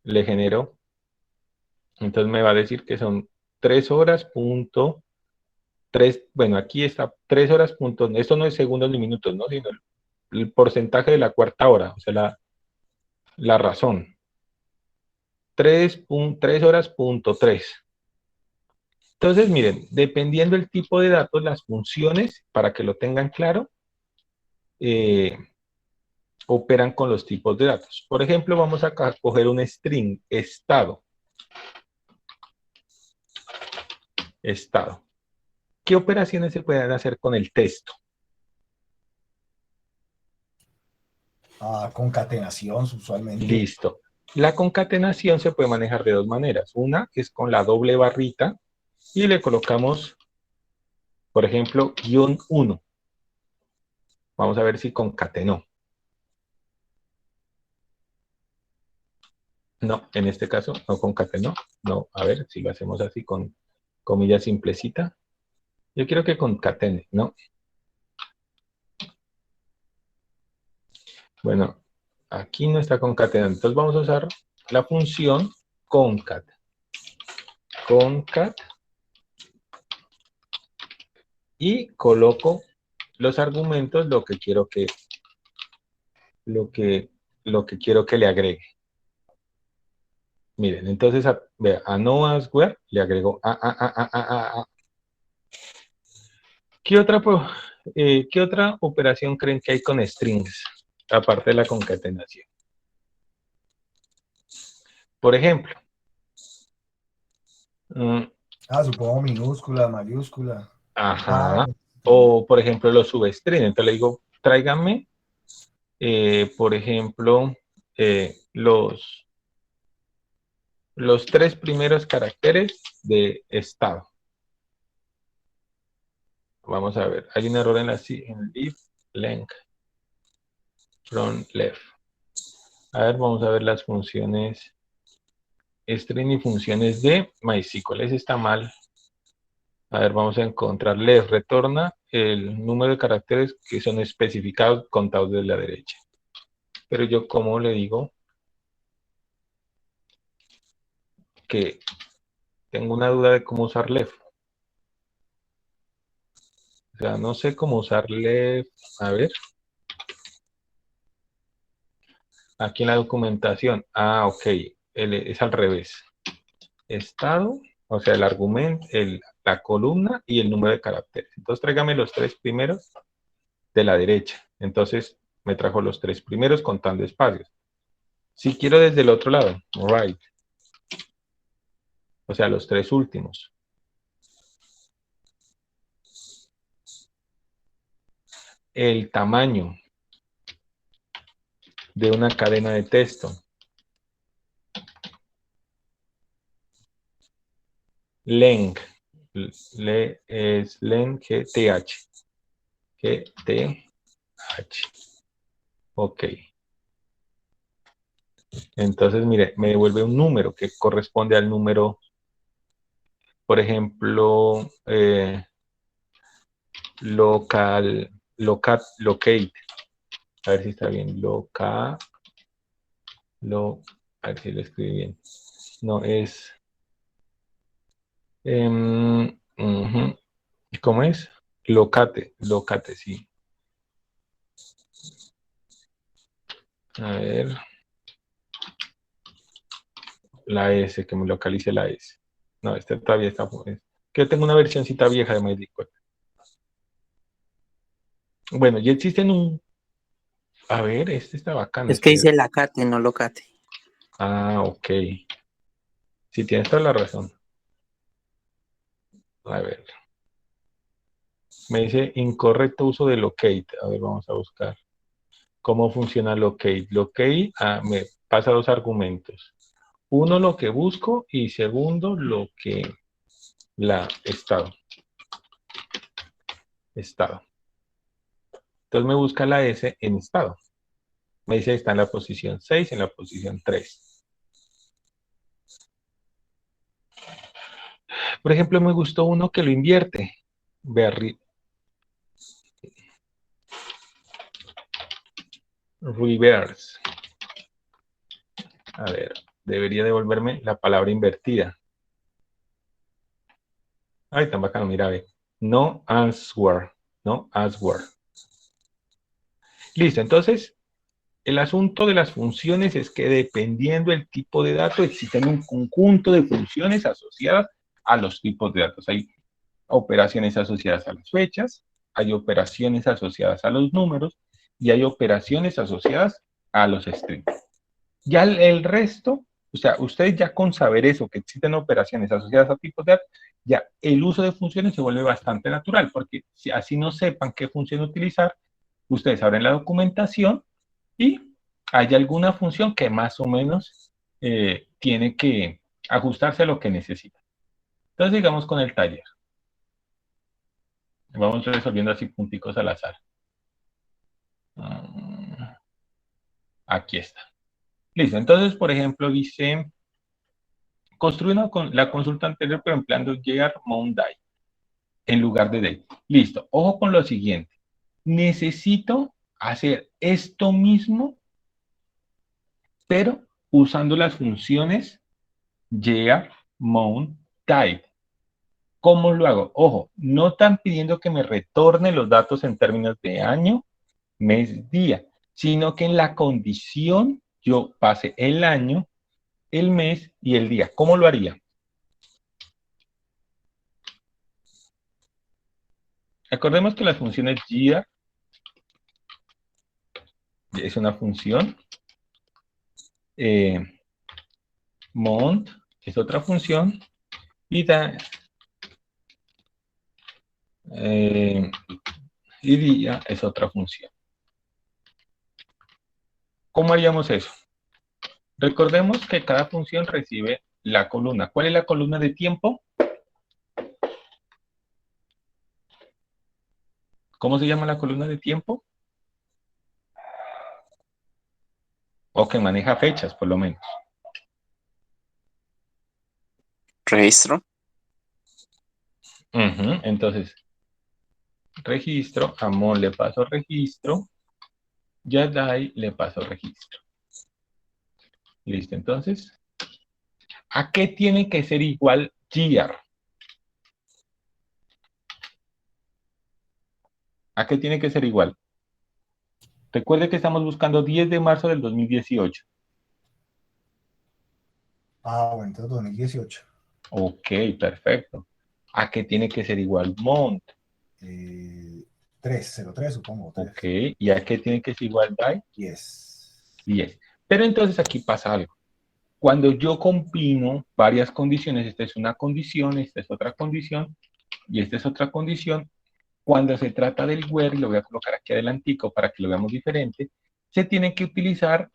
le genero, entonces me va a decir que son 3 horas punto 3, bueno, aquí está 3 horas punto, esto no es segundos ni minutos, ¿no? Sino el porcentaje de la cuarta hora, o sea, la razón. 3 horas punto 3. Entonces, miren, dependiendo del tipo de datos, las funciones, para que lo tengan claro, operan con los tipos de datos. Por ejemplo, vamos a coger un string, estado. Estado. ¿Qué operaciones se pueden hacer con el texto? Concatenación, usualmente. Listo. La concatenación se puede manejar de dos maneras. Una es con la doble barrita y le colocamos, por ejemplo, --1. Vamos a ver si concatenó. No, en este caso no concatenó. No, a ver si lo hacemos así con comilla simplecita. Yo quiero que concatene, ¿no? Bueno, aquí no está concatenando. Entonces vamos a usar la función concat. Concat. Y coloco los argumentos, lo que quiero que quiero que le agregue. Miren, entonces a Noah's where le agrego a. ¿Qué otra operación creen que hay con strings? Aparte de la concatenación. Por ejemplo. Supongo minúscula, mayúscula. Ajá. O, por ejemplo, los substrings. Entonces le digo, tráiganme, por ejemplo, los 3 primeros caracteres de estado. Vamos a ver, hay un error en div length from left. A ver, vamos a ver las funciones string y funciones de MySQL. Ese está mal. A ver, vamos a encontrar left, retorna el número de caracteres que son especificados contados desde la derecha. Pero yo, ¿cómo le digo? Que tengo una duda de cómo usar left. O sea, no sé cómo usar left. A ver. Aquí en la documentación. Ok. Es al revés. Estado, o sea, el argumento, la columna y el número de caracteres. Entonces, tráigame los 3 primeros de la derecha. Entonces, me trajo los 3 primeros contando espacios. Si quiero desde el otro lado, right. O sea, los 3 últimos. El tamaño de una cadena de texto. Length. Es length GTH. GTH. Ok. Entonces, mire, me devuelve un número que corresponde al número, por ejemplo, locate. A ver si está bien. A ver si lo escribí bien. No, es... ¿cómo es? Locate, sí. A ver. la S, que me localice la S. No, este todavía está... Que yo tengo una versioncita vieja de MySQL. Bueno, ya existen un... A ver, este está bacano. Es que dice lacate, no locate. Ah, ok. Sí, tienes toda la razón. A ver. Me dice incorrecto uso de locate. A ver, vamos a buscar. ¿Cómo funciona locate? Locate me pasa dos argumentos. Uno, lo que busco, y segundo, lo que estado. Estado. Entonces me busca la S en estado. Me dice está en la posición 6, en la posición 3. Por ejemplo, me gustó uno que lo invierte. Ve arriba. Reverse. A ver, debería devolverme la palabra invertida. Ay, tan bacano, mira, ve. No answer. No answer. Listo, entonces, el asunto de las funciones es que dependiendo del tipo de dato, existen un conjunto de funciones asociadas a los tipos de datos. Hay operaciones asociadas a las fechas, hay operaciones asociadas a los números y hay operaciones asociadas a los strings. Ya el resto, o sea, ustedes ya con saber eso, que existen operaciones asociadas a tipos de datos, ya el uso de funciones se vuelve bastante natural, porque si así no sepan qué función utilizar, ustedes abren la documentación y hay alguna función que más o menos tiene que ajustarse a lo que necesita. Entonces, digamos con el taller. Vamos resolviendo así punticos al azar. Aquí está. Listo. Entonces, por ejemplo, dice, construye la consulta anterior, pero empleando llegar mount die en lugar de date. Listo. Ojo con lo siguiente. Necesito hacer esto mismo, pero usando las funciones llegar mount type. ¿Cómo lo hago? Ojo, no están pidiendo que me retorne los datos en términos de año, mes, día, sino que en la condición yo pase el año, el mes y el día. ¿Cómo lo haría? Acordemos que las funciones year es una función, month es otra función y día es otra función. ¿Cómo haríamos eso? Recordemos que cada función recibe la columna. ¿Cuál es la columna de tiempo? ¿Cómo se llama la columna de tiempo? O que maneja fechas, por lo menos. Registro. Entonces, registro, a Mon le paso registro, y a Dai le paso registro. Listo, entonces, ¿a qué tiene que ser igual year? ¿A qué tiene que ser igual? Recuerde que estamos buscando 10 de marzo del 2018. Ah, bueno, entonces 2018. Ok, perfecto. ¿A qué tiene que ser igual month? 03, supongo. 3. Ok, ¿y a qué tiene que ser igual Dai? 10. 10. Pero entonces aquí pasa algo. Cuando yo combino varias condiciones, esta es una condición, esta es otra condición, y esta es otra condición, cuando se trata del where, y lo voy a colocar aquí adelantico para que lo veamos diferente, se tiene que utilizar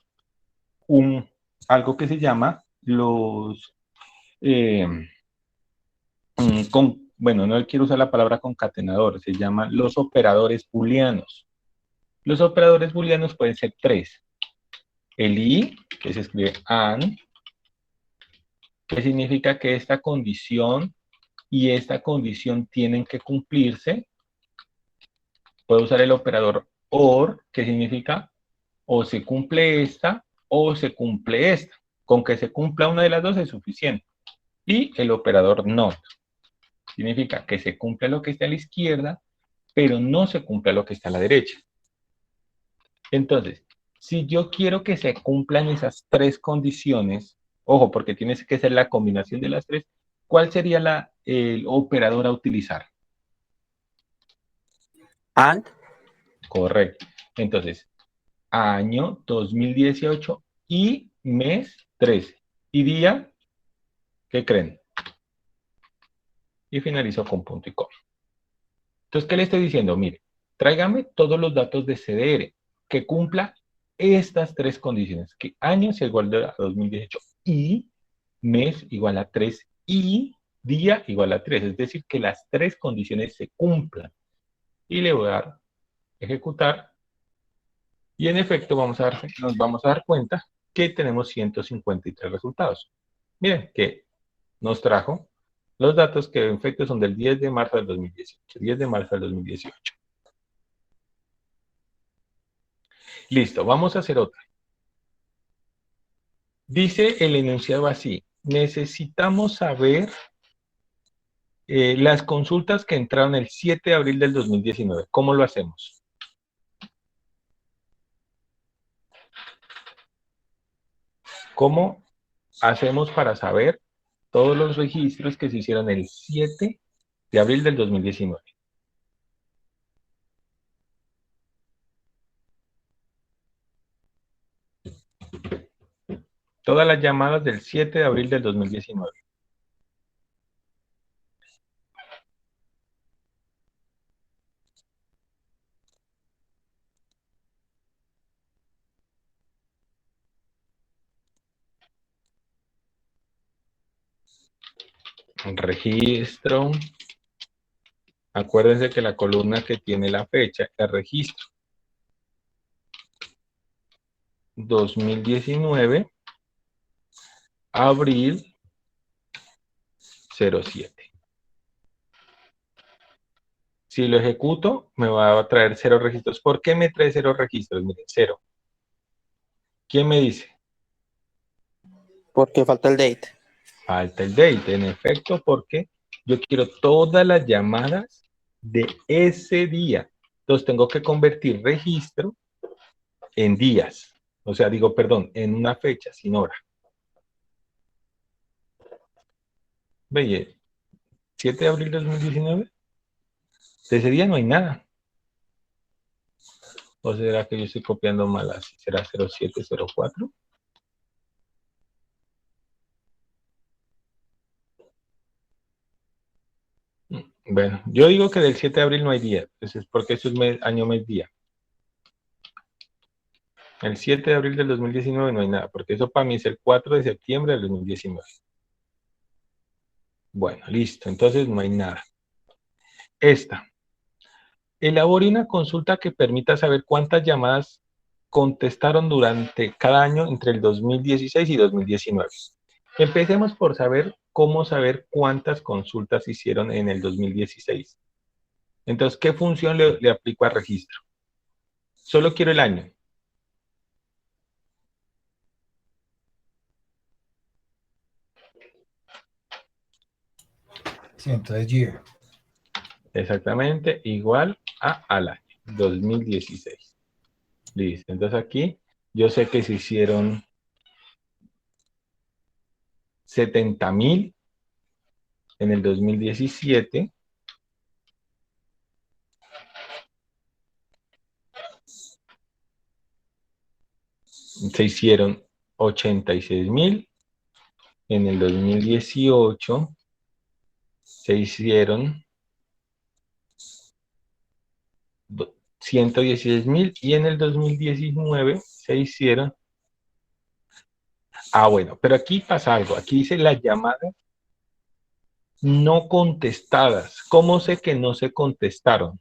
algo que se llama los... bueno, no quiero usar la palabra concatenador, se llaman los operadores booleanos. Los operadores booleanos pueden ser 3. El i, que se escribe and, que significa que esta condición y esta condición tienen que cumplirse. Puedo usar el operador OR, que significa o se cumple esta o se cumple esta. Con que se cumpla una de las dos es suficiente. Y el operador NOT. Significa que se cumple lo que está a la izquierda, pero no se cumple lo que está a la derecha. Entonces, si yo quiero que se cumplan esas 3 condiciones, Ojo, porque tiene que ser la combinación de las tres. ¿Cuál sería el operador a utilizar? And. Correcto. Entonces, año 2018 y mes 13. ¿Y día? ¿Qué creen? Y finalizo con punto y coma. Entonces, ¿qué le estoy diciendo? Mire, tráigame todos los datos de CDR que cumpla estas tres condiciones, que año sea igual a 2018 y mes igual a 3 y día igual a 3, es decir, que las tres condiciones se cumplan. Y le voy a dar ejecutar y en efecto nos vamos a dar cuenta que tenemos 153 resultados. Miren que nos trajo los datos que en efecto son del 10 de marzo del 2018. 10 de marzo del 2018. Listo, vamos a hacer otra. Dice el enunciado así. Necesitamos saber las consultas que entraron el 7 de abril del 2019. ¿Cómo lo hacemos? ¿Cómo hacemos para saber todos los registros que se hicieron el 7 de abril del 2019? Todas las llamadas del 7 de abril del 2019. Registro. Acuérdense que la columna que tiene la fecha es registro. 2019, abril 07. Si lo ejecuto, me va a traer 0 registros. ¿Por qué me trae 0 registros? Miren, 0. ¿Quién me dice? Porque falta el date. Falta el date, en efecto, porque yo quiero todas las llamadas de ese día. Entonces tengo que convertir registro en días. O sea, digo, perdón, en una fecha, sin hora. Ve, 7 de abril de 2019. De ese día no hay nada. ¿O será que yo estoy copiando mal así? ¿Será 0704? Bueno, yo digo que del 7 de abril no hay día. Entonces, porque eso es año, mes, día. El 7 de abril del 2019 no hay nada, porque eso para mí es el 4 de septiembre del 2019. Bueno, listo. Entonces no hay nada. Esta. Elabore una consulta que permita saber cuántas llamadas contestaron durante cada año entre el 2016 y 2019. Empecemos por saber cómo saber cuántas consultas hicieron en el 2016. Entonces, ¿qué función le aplico a registro? Solo quiero el año. Sí, entonces year. Exactamente, igual al año, 2016. Listo, entonces aquí yo sé que se hicieron 70,000 en el 2017. Se hicieron 86,000 en el 2018. Se hicieron 116,000 y en el 2019 se hicieron. Bueno, pero aquí pasa algo. Aquí dice las llamadas no contestadas. ¿Cómo sé que no se contestaron?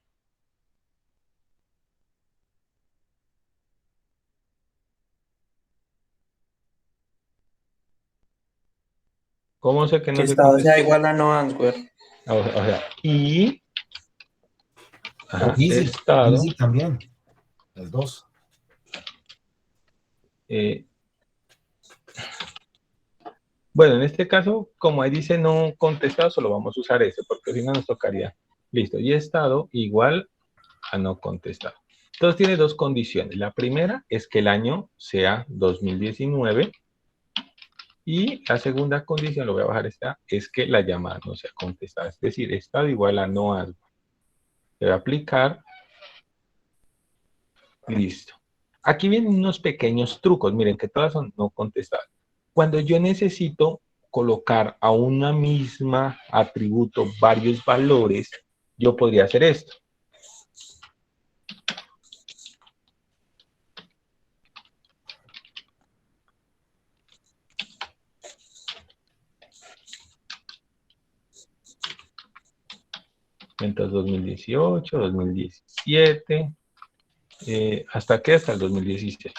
¿Cómo sé que no Que se estado sea contestaron? igual a no answer. O sea, y O easy, estado. easy también. Las dos. Bueno, en este caso, como ahí dice no contestado, solo vamos a usar ese, porque si no nos tocaría. Listo, y estado igual a no contestado. Entonces tiene dos condiciones. La primera es que el año sea 2019 Y la segunda condición, lo voy a bajar esta, es que la llamada no sea contestada. Es decir, estado igual a no algo. Le voy a aplicar. Listo. Aquí vienen unos pequeños trucos. Miren que todas son no contestadas. Cuando yo necesito colocar a una misma atributo varios valores, yo podría hacer esto. Entonces 2018, 2017, ¿hasta qué? Hasta el 2016.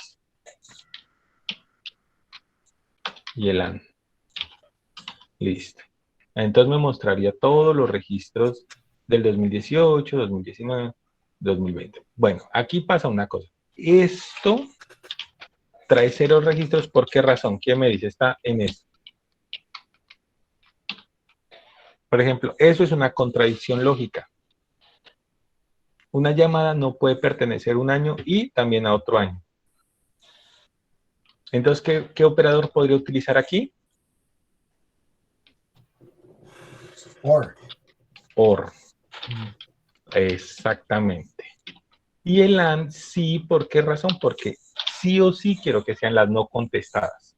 Y el año. Listo. Entonces me mostraría todos los registros del 2018, 2019, 2020. Bueno, aquí pasa una cosa. Esto trae 0 registros. ¿Por qué razón? ¿Quién me dice? Está en esto. Por ejemplo, eso es una contradicción lógica. Una llamada no puede pertenecer a un año y también a otro año. Entonces, ¿qué operador podría utilizar aquí? Or. OR. Exactamente. Y el AND sí, ¿por qué razón? Porque sí o sí quiero que sean las no contestadas.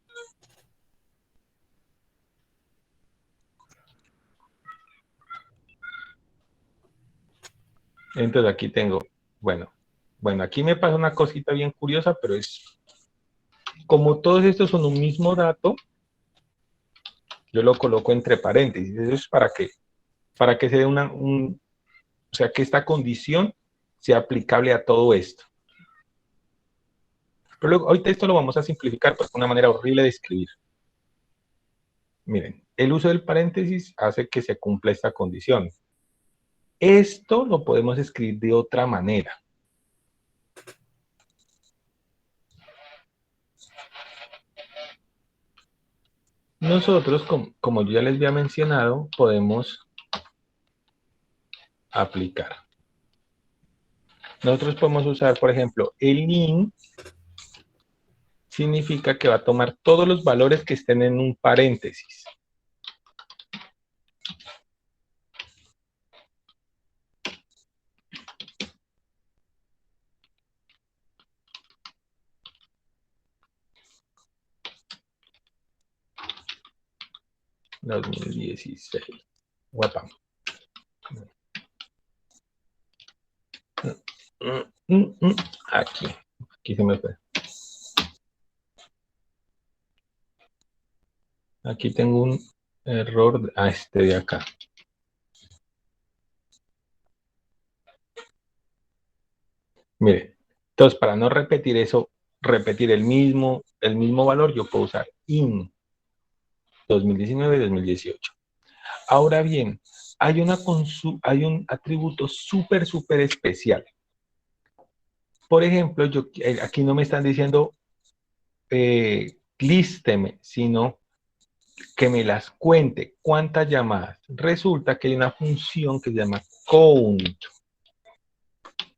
Entonces aquí tengo, bueno, aquí me pasa una cosita bien curiosa, pero es, como todos estos son un mismo dato, yo lo coloco entre paréntesis. Eso es para que se dé o sea, que esta condición sea aplicable a todo esto. Pero luego, ahorita esto lo vamos a simplificar porque es una manera horrible de escribir. Miren, el uso del paréntesis hace que se cumpla esta condición. Esto lo podemos escribir de otra manera. Nosotros, como yo ya les había mencionado, podemos aplicar. Nosotros podemos usar, por ejemplo, el in significa que va a tomar todos los valores que estén en un paréntesis. ...2016... Guapa. Aquí se me fue. Aquí tengo un error, este de acá. Mire, entonces para no repetir eso, repetir el mismo valor, yo puedo usar in 2019 y 2018. Ahora bien, hay un atributo súper especial. Por ejemplo, aquí no me están diciendo lísteme, sino que me las cuente. ¿Cuántas llamadas? Resulta que hay una función que se llama count.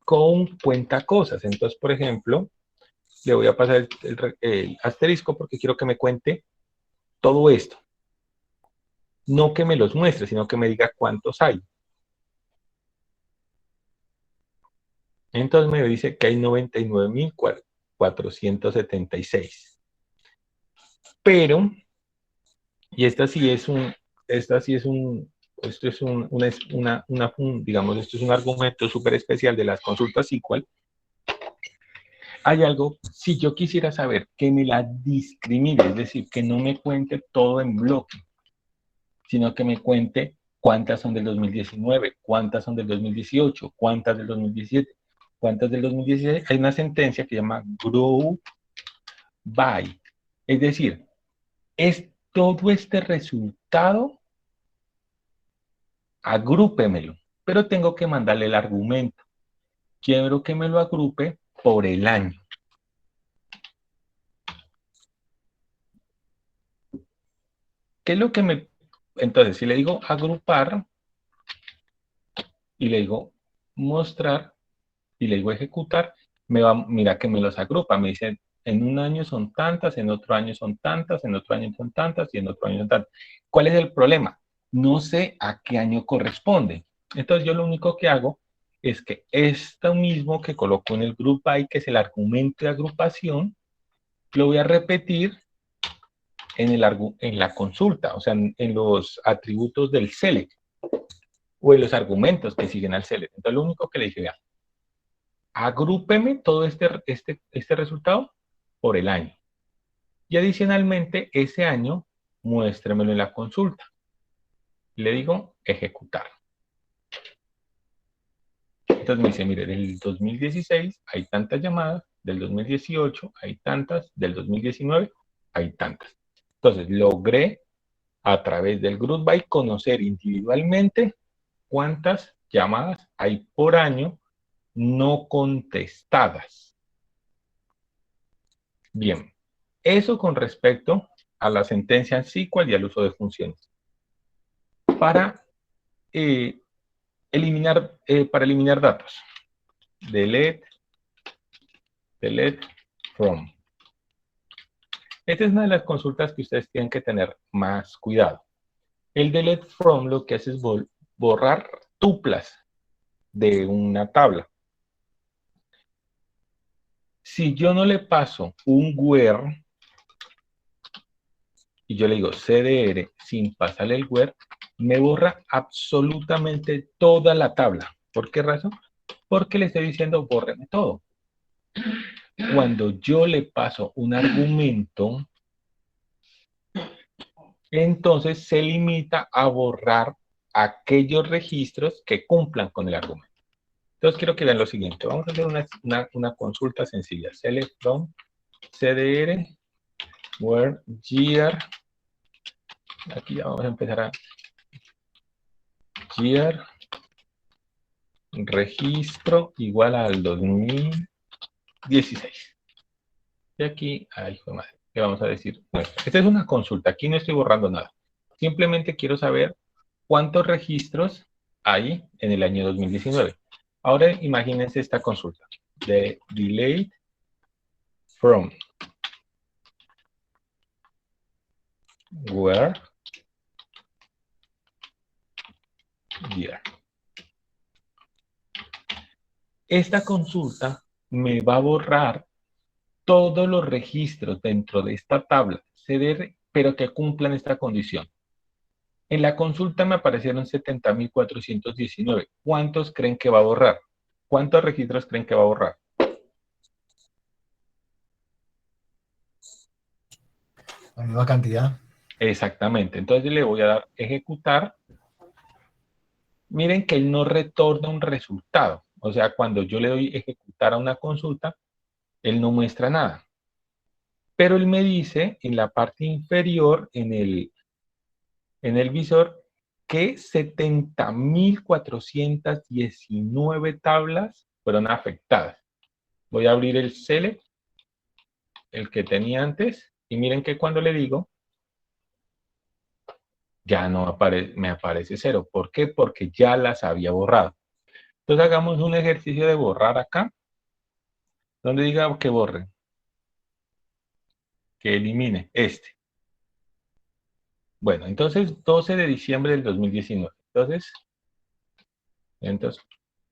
Count cuenta cosas. Entonces, por ejemplo, le voy a pasar el asterisco porque quiero que me cuente todo esto. No que me los muestre, sino que me diga cuántos hay. Entonces me dice que hay 99.476. Pero, y digamos, esto es un argumento súper especial de las consultas SQL. Hay algo, si yo quisiera saber que me la discrimine, es decir, que no me cuente todo en bloque, sino que me cuente cuántas son del 2019, cuántas son del 2018, cuántas del 2017, cuántas del 2016. Hay una sentencia que se llama group by. Es decir, es todo este resultado, agrúpemelo, pero tengo que mandarle el argumento. Quiero que me lo agrupe por el año. ¿Qué es lo que me... Entonces, si le digo agrupar, y le digo mostrar, y le digo ejecutar, mira que me los agrupa. Me dice en un año son tantas, en otro año son tantas, en otro año son tantas y en otro año son tantas. ¿Cuál es el problema? No sé a qué año corresponde. Entonces yo lo único que hago es que esto mismo que coloco en el group by, que es el argumento de agrupación, lo voy a repetir en la consulta, o sea, en los atributos del select, o en los argumentos que siguen al select. Entonces lo único que le dije, vea, agrúpeme todo este resultado por el año. Y adicionalmente, ese año, muéstremelo en la consulta. Le digo, ejecutar. Entonces me dice, mire, del 2016 hay tantas llamadas, del 2018 hay tantas, del 2019 hay tantas. Entonces, logré a través del group by conocer individualmente cuántas llamadas hay por año no contestadas. Bien, eso con respecto a la sentencia en SQL y al uso de funciones. Para eliminar datos, delete from. Esta es una de las consultas que ustedes tienen que tener más cuidado. El delete from lo que hace es borrar tuplas de una tabla. Si yo no le paso un where y yo le digo cdr sin pasarle el where, me borra absolutamente toda la tabla. ¿Por qué razón? Porque le estoy diciendo bórreme todo. Cuando yo le paso un argumento, entonces se limita a borrar aquellos registros que cumplan con el argumento. Entonces quiero que vean lo siguiente. Vamos a hacer una consulta sencilla. Select from cdr where year. Aquí ya vamos a empezar a year registro igual al 2016. Y aquí, ay, hijo de madre, ¿qué vamos a decir? Esta es una consulta, aquí no estoy borrando nada. Simplemente quiero saber cuántos registros hay en el año 2019. Ahora imagínense esta consulta. De delete from where year. Esta consulta me va a borrar todos los registros dentro de esta tabla CDR, pero que cumplan esta condición. En la consulta me aparecieron 70.419. ¿Cuántos creen que va a borrar? ¿Cuántos registros creen que va a borrar? La misma cantidad. Exactamente. Entonces le voy a dar ejecutar. Miren que él no retorna un resultado. O sea, cuando yo le doy ejecutar a una consulta, él no muestra nada. Pero él me dice en la parte inferior, en el visor, que 70.419 tablas fueron afectadas. Voy a abrir el select, el que tenía antes, y miren que cuando le digo, ya no me aparece 0. ¿Por qué? Porque ya las había borrado. Entonces hagamos un ejercicio de borrar acá, donde diga que borre, que elimine este. Bueno, entonces 12 de diciembre del 2019. Entonces,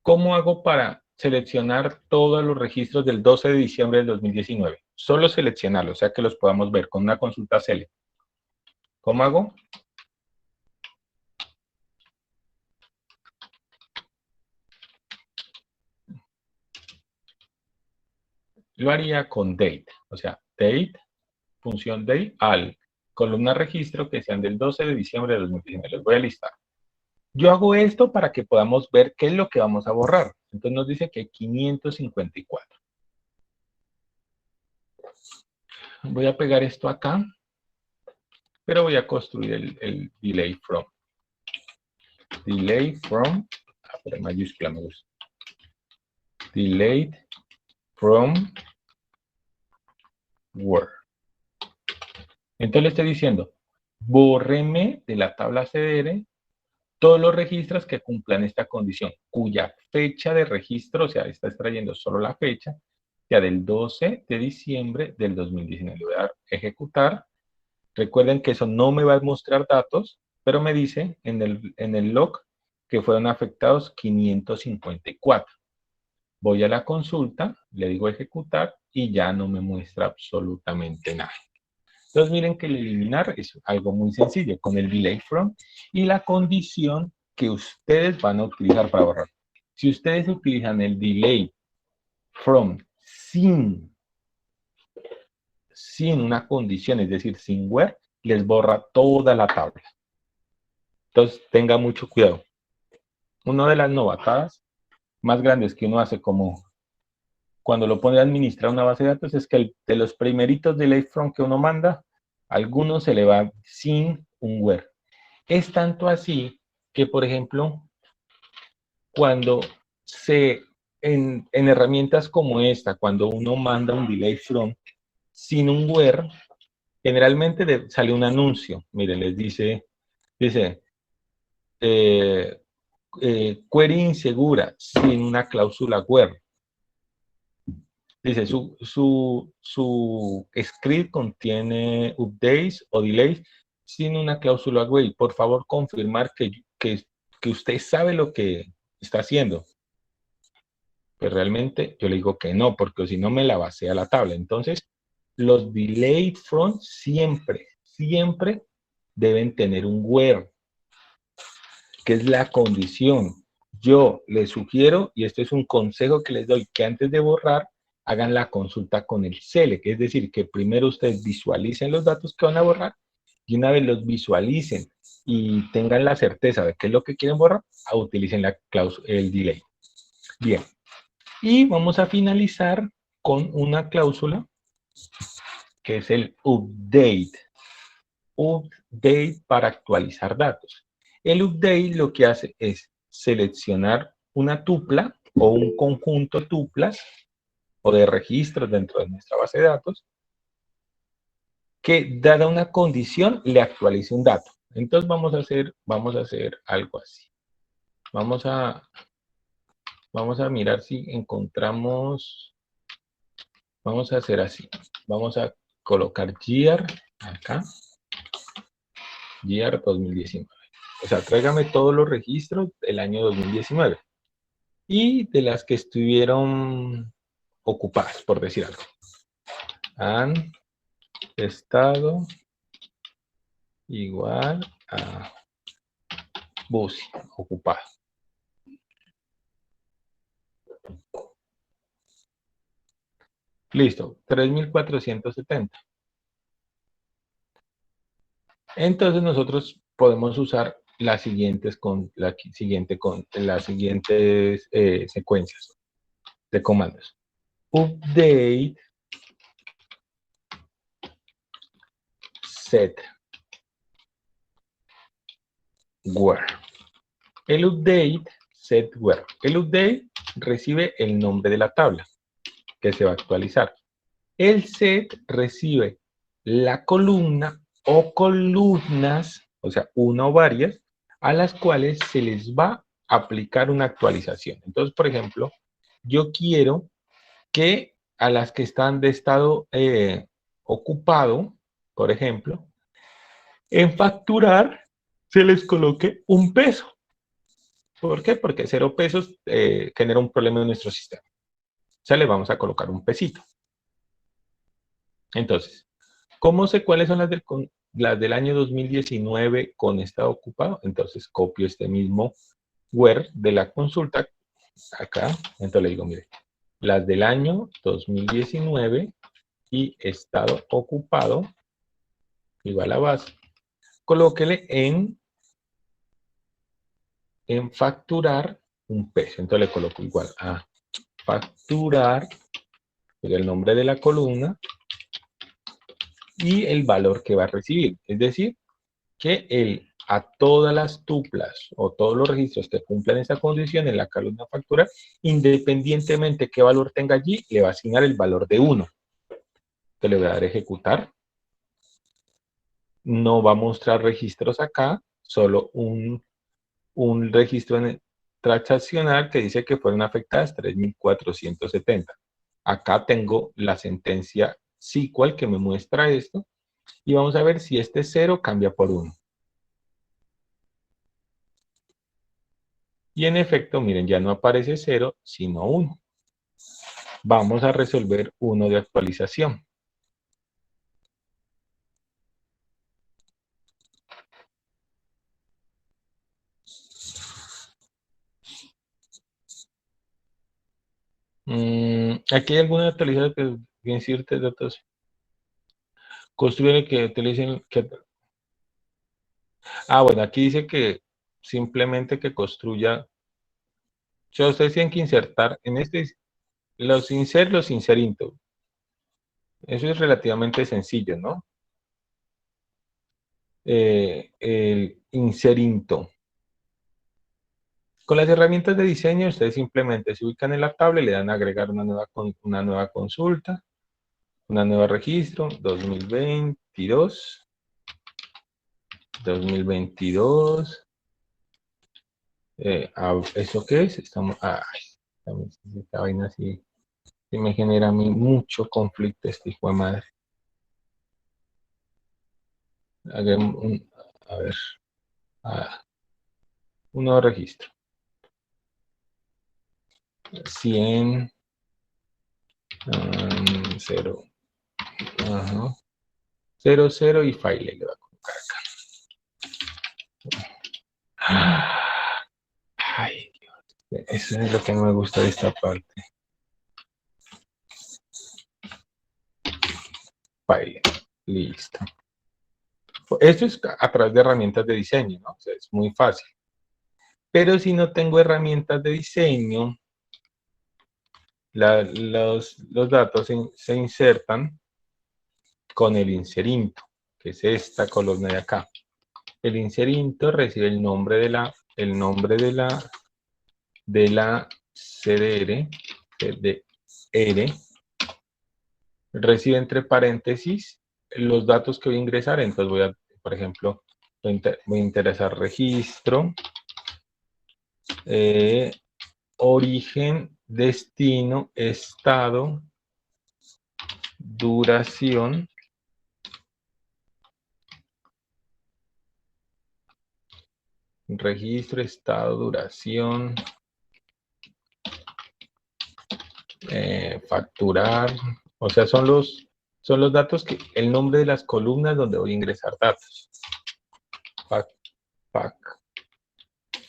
¿cómo hago para seleccionar todos los registros del 12 de diciembre del 2019? Solo seleccionarlos, o sea que los podamos ver con una consulta select. ¿Cómo hago? Lo haría con date, o sea, date, función date, al columna registro que sean del 12 de diciembre de 2019. Los voy a listar. Yo hago esto para que podamos ver qué es lo que vamos a borrar. Entonces nos dice que 554. Voy a pegar esto acá, pero voy a construir el delay from. Delay from, pero en mayúscula me gusta. Delay from where. Entonces le estoy diciendo, bórreme de la tabla CDR todos los registros que cumplan esta condición, cuya fecha de registro, o sea, está extrayendo solo la fecha, sea, del 12 de diciembre del 2019. Le voy a dar ejecutar. Recuerden que eso no me va a mostrar datos, pero me dice en el log que fueron afectados 554. Voy a la consulta, le digo ejecutar y ya no me muestra absolutamente nada. Entonces miren que el eliminar es algo muy sencillo con el delay from y la condición que ustedes van a utilizar para borrar. Si ustedes utilizan el delay from sin una condición, es decir, sin where, les borra toda la tabla. Entonces tenga mucho cuidado. Una de las novatadas más grandes que uno hace como cuando lo pone a administrar una base de datos es que de los primeritos delay from que uno manda, algunos se le va sin un where. Es tanto así que, por ejemplo, cuando en herramientas como esta, cuando uno manda un delay from sin un where, generalmente sale un anuncio. Miren, les dice query insegura sin una cláusula where. Dice, su script contiene updates o delays sin una cláusula where. Por favor, confirmar que usted sabe lo que está haciendo. Pues realmente yo le digo que no, porque si no me la vacía la tabla. Entonces, los delayed from siempre deben tener un where, que es la condición. Yo les sugiero, y esto es un consejo que les doy, que antes de borrar, hagan la consulta con el select, es decir, que primero ustedes visualicen los datos que van a borrar, y una vez los visualicen y tengan la certeza de qué es lo que quieren borrar, utilicen el delay. Bien, y vamos a finalizar con una cláusula que es el update. Update para actualizar datos. El update lo que hace es seleccionar una tupla o un conjunto tuplas o de registros dentro de nuestra base de datos que, dada una condición, le actualice un dato. Entonces vamos a hacer algo así. Vamos a mirar si encontramos. Vamos a hacer así. Vamos a colocar year acá. Year 2019. O sea, tráigame todos los registros del año 2019. Y de las que estuvieron ocupadas, por decir algo. Han estado igual a BUSI, ocupado. Listo, 3.470. Entonces nosotros podemos usar las siguientes secuencias de comandos. Update set where. El update set where. El update recibe el nombre de la tabla que se va a actualizar. El set recibe la columna o columnas, o sea, una o varias, a las cuales se les va a aplicar una actualización. Entonces, por ejemplo, yo quiero que a las que están de estado ocupado, por ejemplo, en facturar se les coloque un peso. ¿Por qué? Porque 0 pesos genera un problema en nuestro sistema. O sea, le vamos a colocar un pesito. Entonces, ¿cómo sé cuáles son las del año 2019 con estado ocupado? Entonces, copio este mismo where de la consulta acá. Entonces le digo, mire, las del año 2019 y estado ocupado igual a base. Colóquele en facturar un peso. Entonces le coloco igual a facturar, el nombre de la columna y el valor que va a recibir. Es decir, que a todas las tuplas o todos los registros que cumplan esa condición en la columna facturar, independientemente qué valor tenga allí, le va a asignar el valor de 1. Entonces le voy a dar a ejecutar. No va a mostrar registros acá, solo un registro transaccional que dice que fueron afectadas 3.470. acá tengo la sentencia SQL que me muestra esto, y vamos a ver si este 0 cambia por 1. Y en efecto, miren, ya no aparece 0, sino 1. Vamos a resolver 1 de actualización. Aquí hay alguna actualización que inserte datos. Construyen que utilicen... bueno, aquí dice que simplemente que construya... O sea, ustedes tienen que insertar en este... Los inserinto. Eso es relativamente sencillo, ¿no? El inserinto. Con las herramientas de diseño, ustedes simplemente se ubican en la tabla y le dan a agregar una nueva consulta, una nueva registro, 2022. ¿Eso qué es? Esta vaina sí me genera a mí mucho conflicto, este hijo de madre. A ver, un nuevo registro. 100, 0, 0, 0 y file le voy a colocar acá. Ay, Dios. Eso es lo que no me gusta de esta parte. File, listo. Esto es a través de herramientas de diseño, ¿no? O sea, es muy fácil. Pero si no tengo herramientas de diseño, los datos se insertan con el inserinto, que es esta columna de acá. El inserinto recibe el nombre de la CDR, de R, recibe entre paréntesis los datos que voy a ingresar. Entonces voy a, por ejemplo, voy a interesar registro, origen, destino, estado, duración, registro, estado, duración, facturar. O sea, son los datos el nombre de las columnas donde voy a ingresar datos.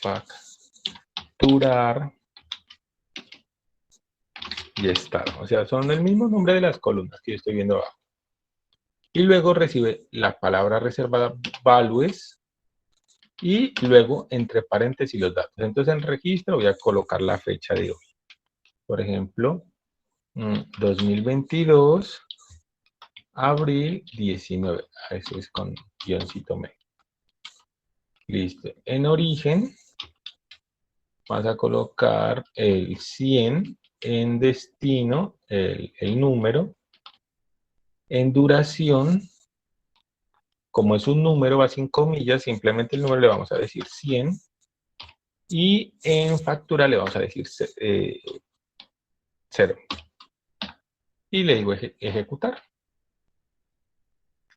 Facturar y estado. O sea, son el mismo nombre de las columnas que yo estoy viendo abajo. Y luego recibe la palabra reservada values y luego entre paréntesis los datos. Entonces en registro voy a colocar la fecha de hoy. Por ejemplo, 2022, abril 19. Eso es con guioncito medio. Listo. En origen vas a colocar el 100. En destino, el número. En duración, como es un número, va sin comillas, simplemente el número le vamos a decir 100. Y en factura le vamos a decir 0. Y le digo ejecutar.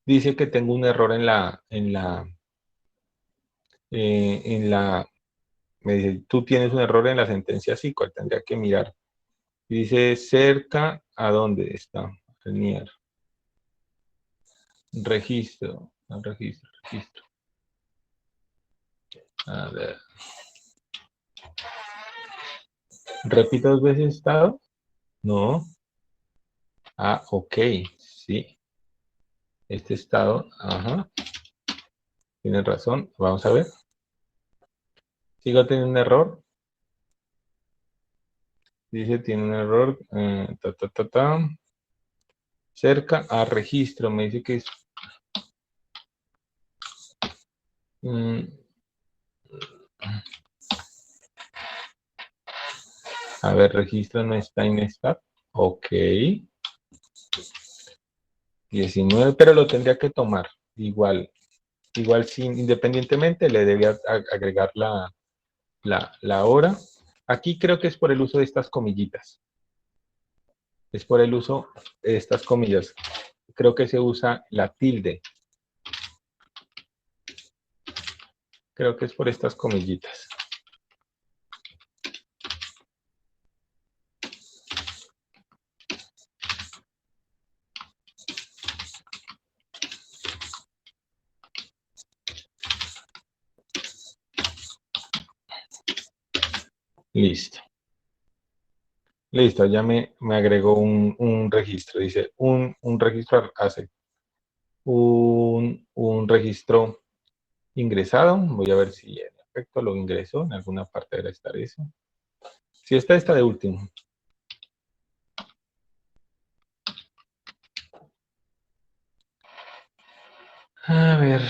Dice que tengo un error me dice, tú tienes un error en la sentencia SQL, tendría que mirar. Dice cerca, ¿a dónde está? Near. Registro. A ver. ¿Repito 2 veces estado? No. Ah, ok, sí. Este estado, ajá. Tienes razón, vamos a ver. Sigo teniendo un error. Dice, tiene un error. Cerca a registro, me dice que es... a ver, registro no está en esta. Ok. 19, pero lo tendría que tomar. Igual independientemente le debía agregar la hora. Aquí creo que es por el uso de estas comillitas. Es por el uso de estas comillas. Creo que se usa la tilde. Creo que es por estas comillitas. Listo. Listo, ya me agregó un registro. Dice, un registro hace un registro ingresado. Voy a ver si en efecto lo ingresó. En alguna parte debe estar eso. Si está de último. A ver.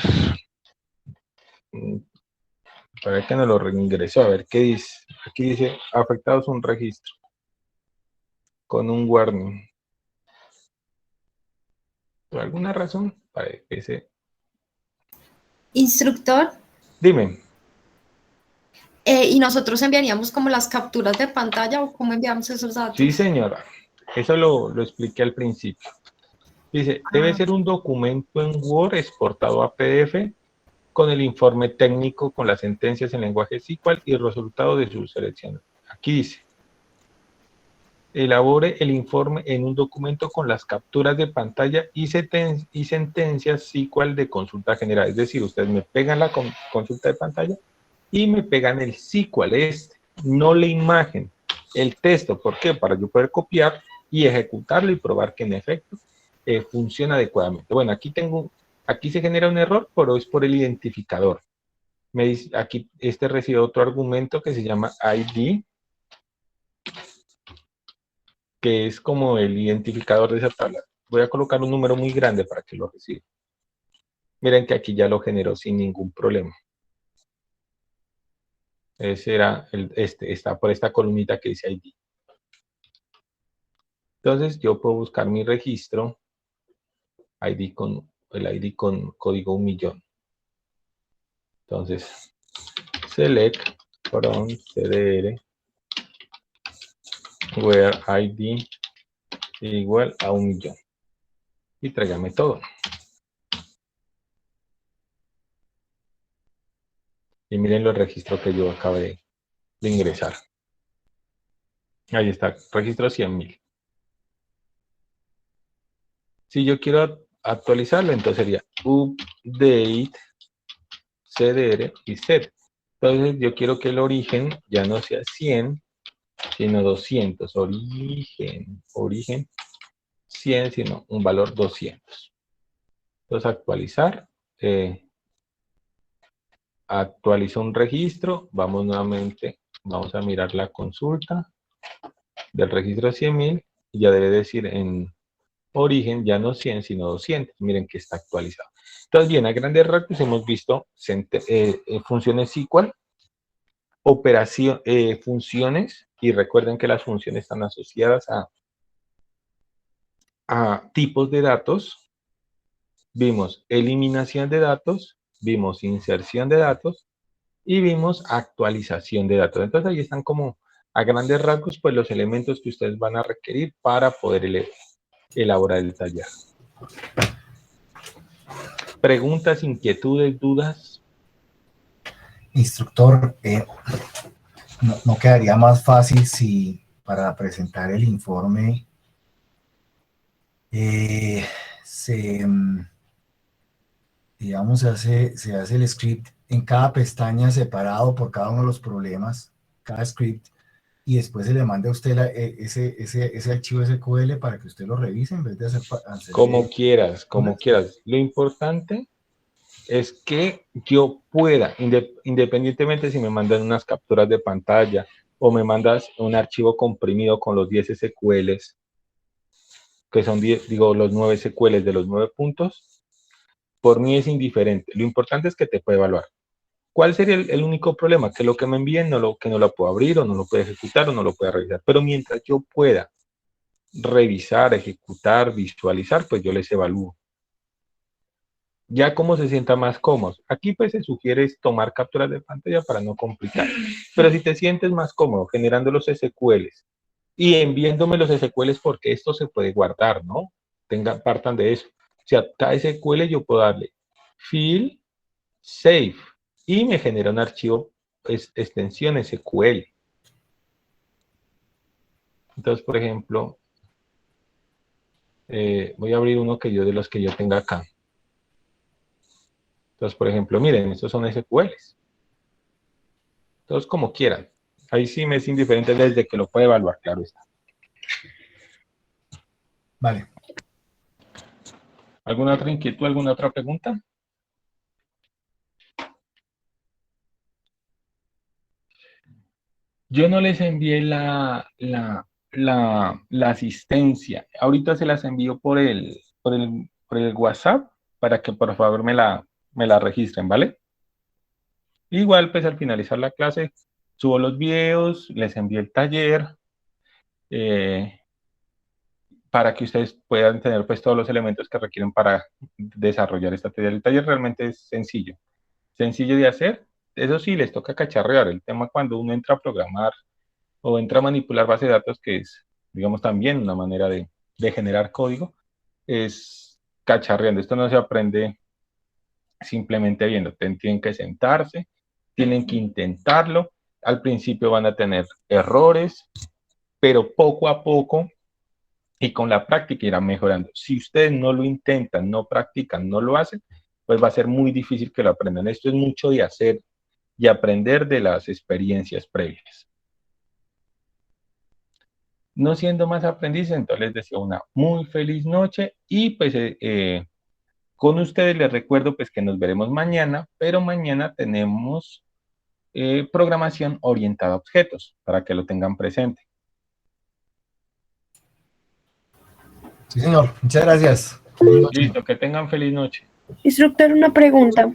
Para que no lo reingresó. A ver qué dice. Aquí dice, afectados un registro. Con un warning. ¿Por alguna razón? Para que se... Instructor, Dime. ¿y nosotros enviaríamos como las capturas de pantalla o cómo enviamos esos datos? Sí, señora. Eso lo expliqué al principio. Dice, debe ser un documento en Word exportado a PDF con el informe técnico, con las sentencias en lenguaje SQL y el resultado de su selección. Aquí dice, elabore el informe en un documento con las capturas de pantalla y sentencias SQL de consulta general. Es decir, ustedes me pegan la consulta de pantalla y me pegan el SQL, no la imagen, el texto. ¿Por qué? Para yo poder copiar y ejecutarlo y probar que en efecto funciona adecuadamente. Bueno, aquí se genera un error, pero es por el identificador. Me dice, aquí recibe otro argumento que se llama ID, que es como el identificador de esa tabla. Voy a colocar un número muy grande para que lo reciba. Miren que aquí ya lo generó sin ningún problema. Ese era está por esta columnita que dice ID. Entonces yo puedo buscar mi registro el ID con código 1.000.000. Entonces, select from CDR where ID igual a 1.000.000 y tráigame todo. Y miren los registros que yo acabé de ingresar. Ahí está, registro 100.000. Si yo quiero actualizarlo, entonces sería update cdr y set. Entonces yo quiero que el origen ya no sea 100, sino 200. Origen 100, sino un valor 200. Entonces actualizar. Actualizo un registro. Vamos nuevamente. Vamos a mirar la consulta del registro 100.000. Y ya debe decir en origen ya no 100, sino 200. Miren que está actualizado. Entonces, bien, a grandes rasgos hemos visto funciones SQL, funciones, y recuerden que las funciones están asociadas a tipos de datos. Vimos eliminación de datos, vimos inserción de datos y vimos actualización de datos. Entonces, ahí están como a grandes rasgos pues los elementos que ustedes van a requerir para poder elaborar el taller. ¿Preguntas, inquietudes, dudas? Instructor, ¿no quedaría más fácil si para presentar el informe digamos, se hace el script en cada pestaña separado por cada uno de los problemas, cada script, y después se le manda a usted ese archivo SQL para que usted lo revise en vez de hacer como quieras, como quieras. Lo importante es que yo pueda, independientemente si me mandan unas capturas de pantalla o me mandas un archivo comprimido con los 10 SQLs, que son los 9 SQLs de los 9 puntos, por mí es indiferente. Lo importante es que te puede evaluar. ¿Cuál sería el único problema? Que lo que me envíen que no lo puedo abrir o no lo puedo ejecutar o no lo puedo revisar. Pero mientras yo pueda revisar, ejecutar, visualizar, pues yo les evalúo. Ya como se sienta más cómodo. Aquí pues se sugiere tomar capturas de pantalla para no complicar. Pero si te sientes más cómodo generando los SQLs y enviándome los SQLs porque esto se puede guardar, ¿no? Partan de eso. O sea, cada SQL yo puedo darle fill, save, y me genera un archivo, extensión SQL. Entonces, por ejemplo, voy a abrir uno de los que yo tenga acá. Entonces, por ejemplo, miren, estos son SQLs. Todos como quieran. Ahí sí me es indiferente desde que lo pueda evaluar, claro está. Vale. ¿Alguna otra inquietud, alguna otra pregunta? Yo no les envié la asistencia. Ahorita se las envío por el WhatsApp para que por favor me la registren, ¿vale? Igual, pues al finalizar la clase, subo los videos, les envío el taller, para que ustedes puedan tener pues todos los elementos que requieren para desarrollar esta teoría. El taller realmente es sencillo de hacer. Eso sí, les toca cacharrear. El tema cuando uno entra a programar o entra a manipular base de datos, que es, digamos, también una manera de generar código, es cacharreando. Esto no se aprende simplemente viendo. Tienen que sentarse, tienen que intentarlo. Al principio van a tener errores, pero poco a poco y con la práctica irán mejorando. Si ustedes no lo intentan, no practican, no lo hacen, pues va a ser muy difícil que lo aprendan. Esto es mucho de hacer y aprender de las experiencias previas. No siendo más aprendices, entonces les deseo una muy feliz noche y pues con ustedes les recuerdo pues que nos veremos mañana, pero mañana tenemos programación orientada a objetos para que lo tengan presente. Sí, señor. Muchas gracias. Feliz noche. Listo, que tengan feliz noche. Instructor, una pregunta.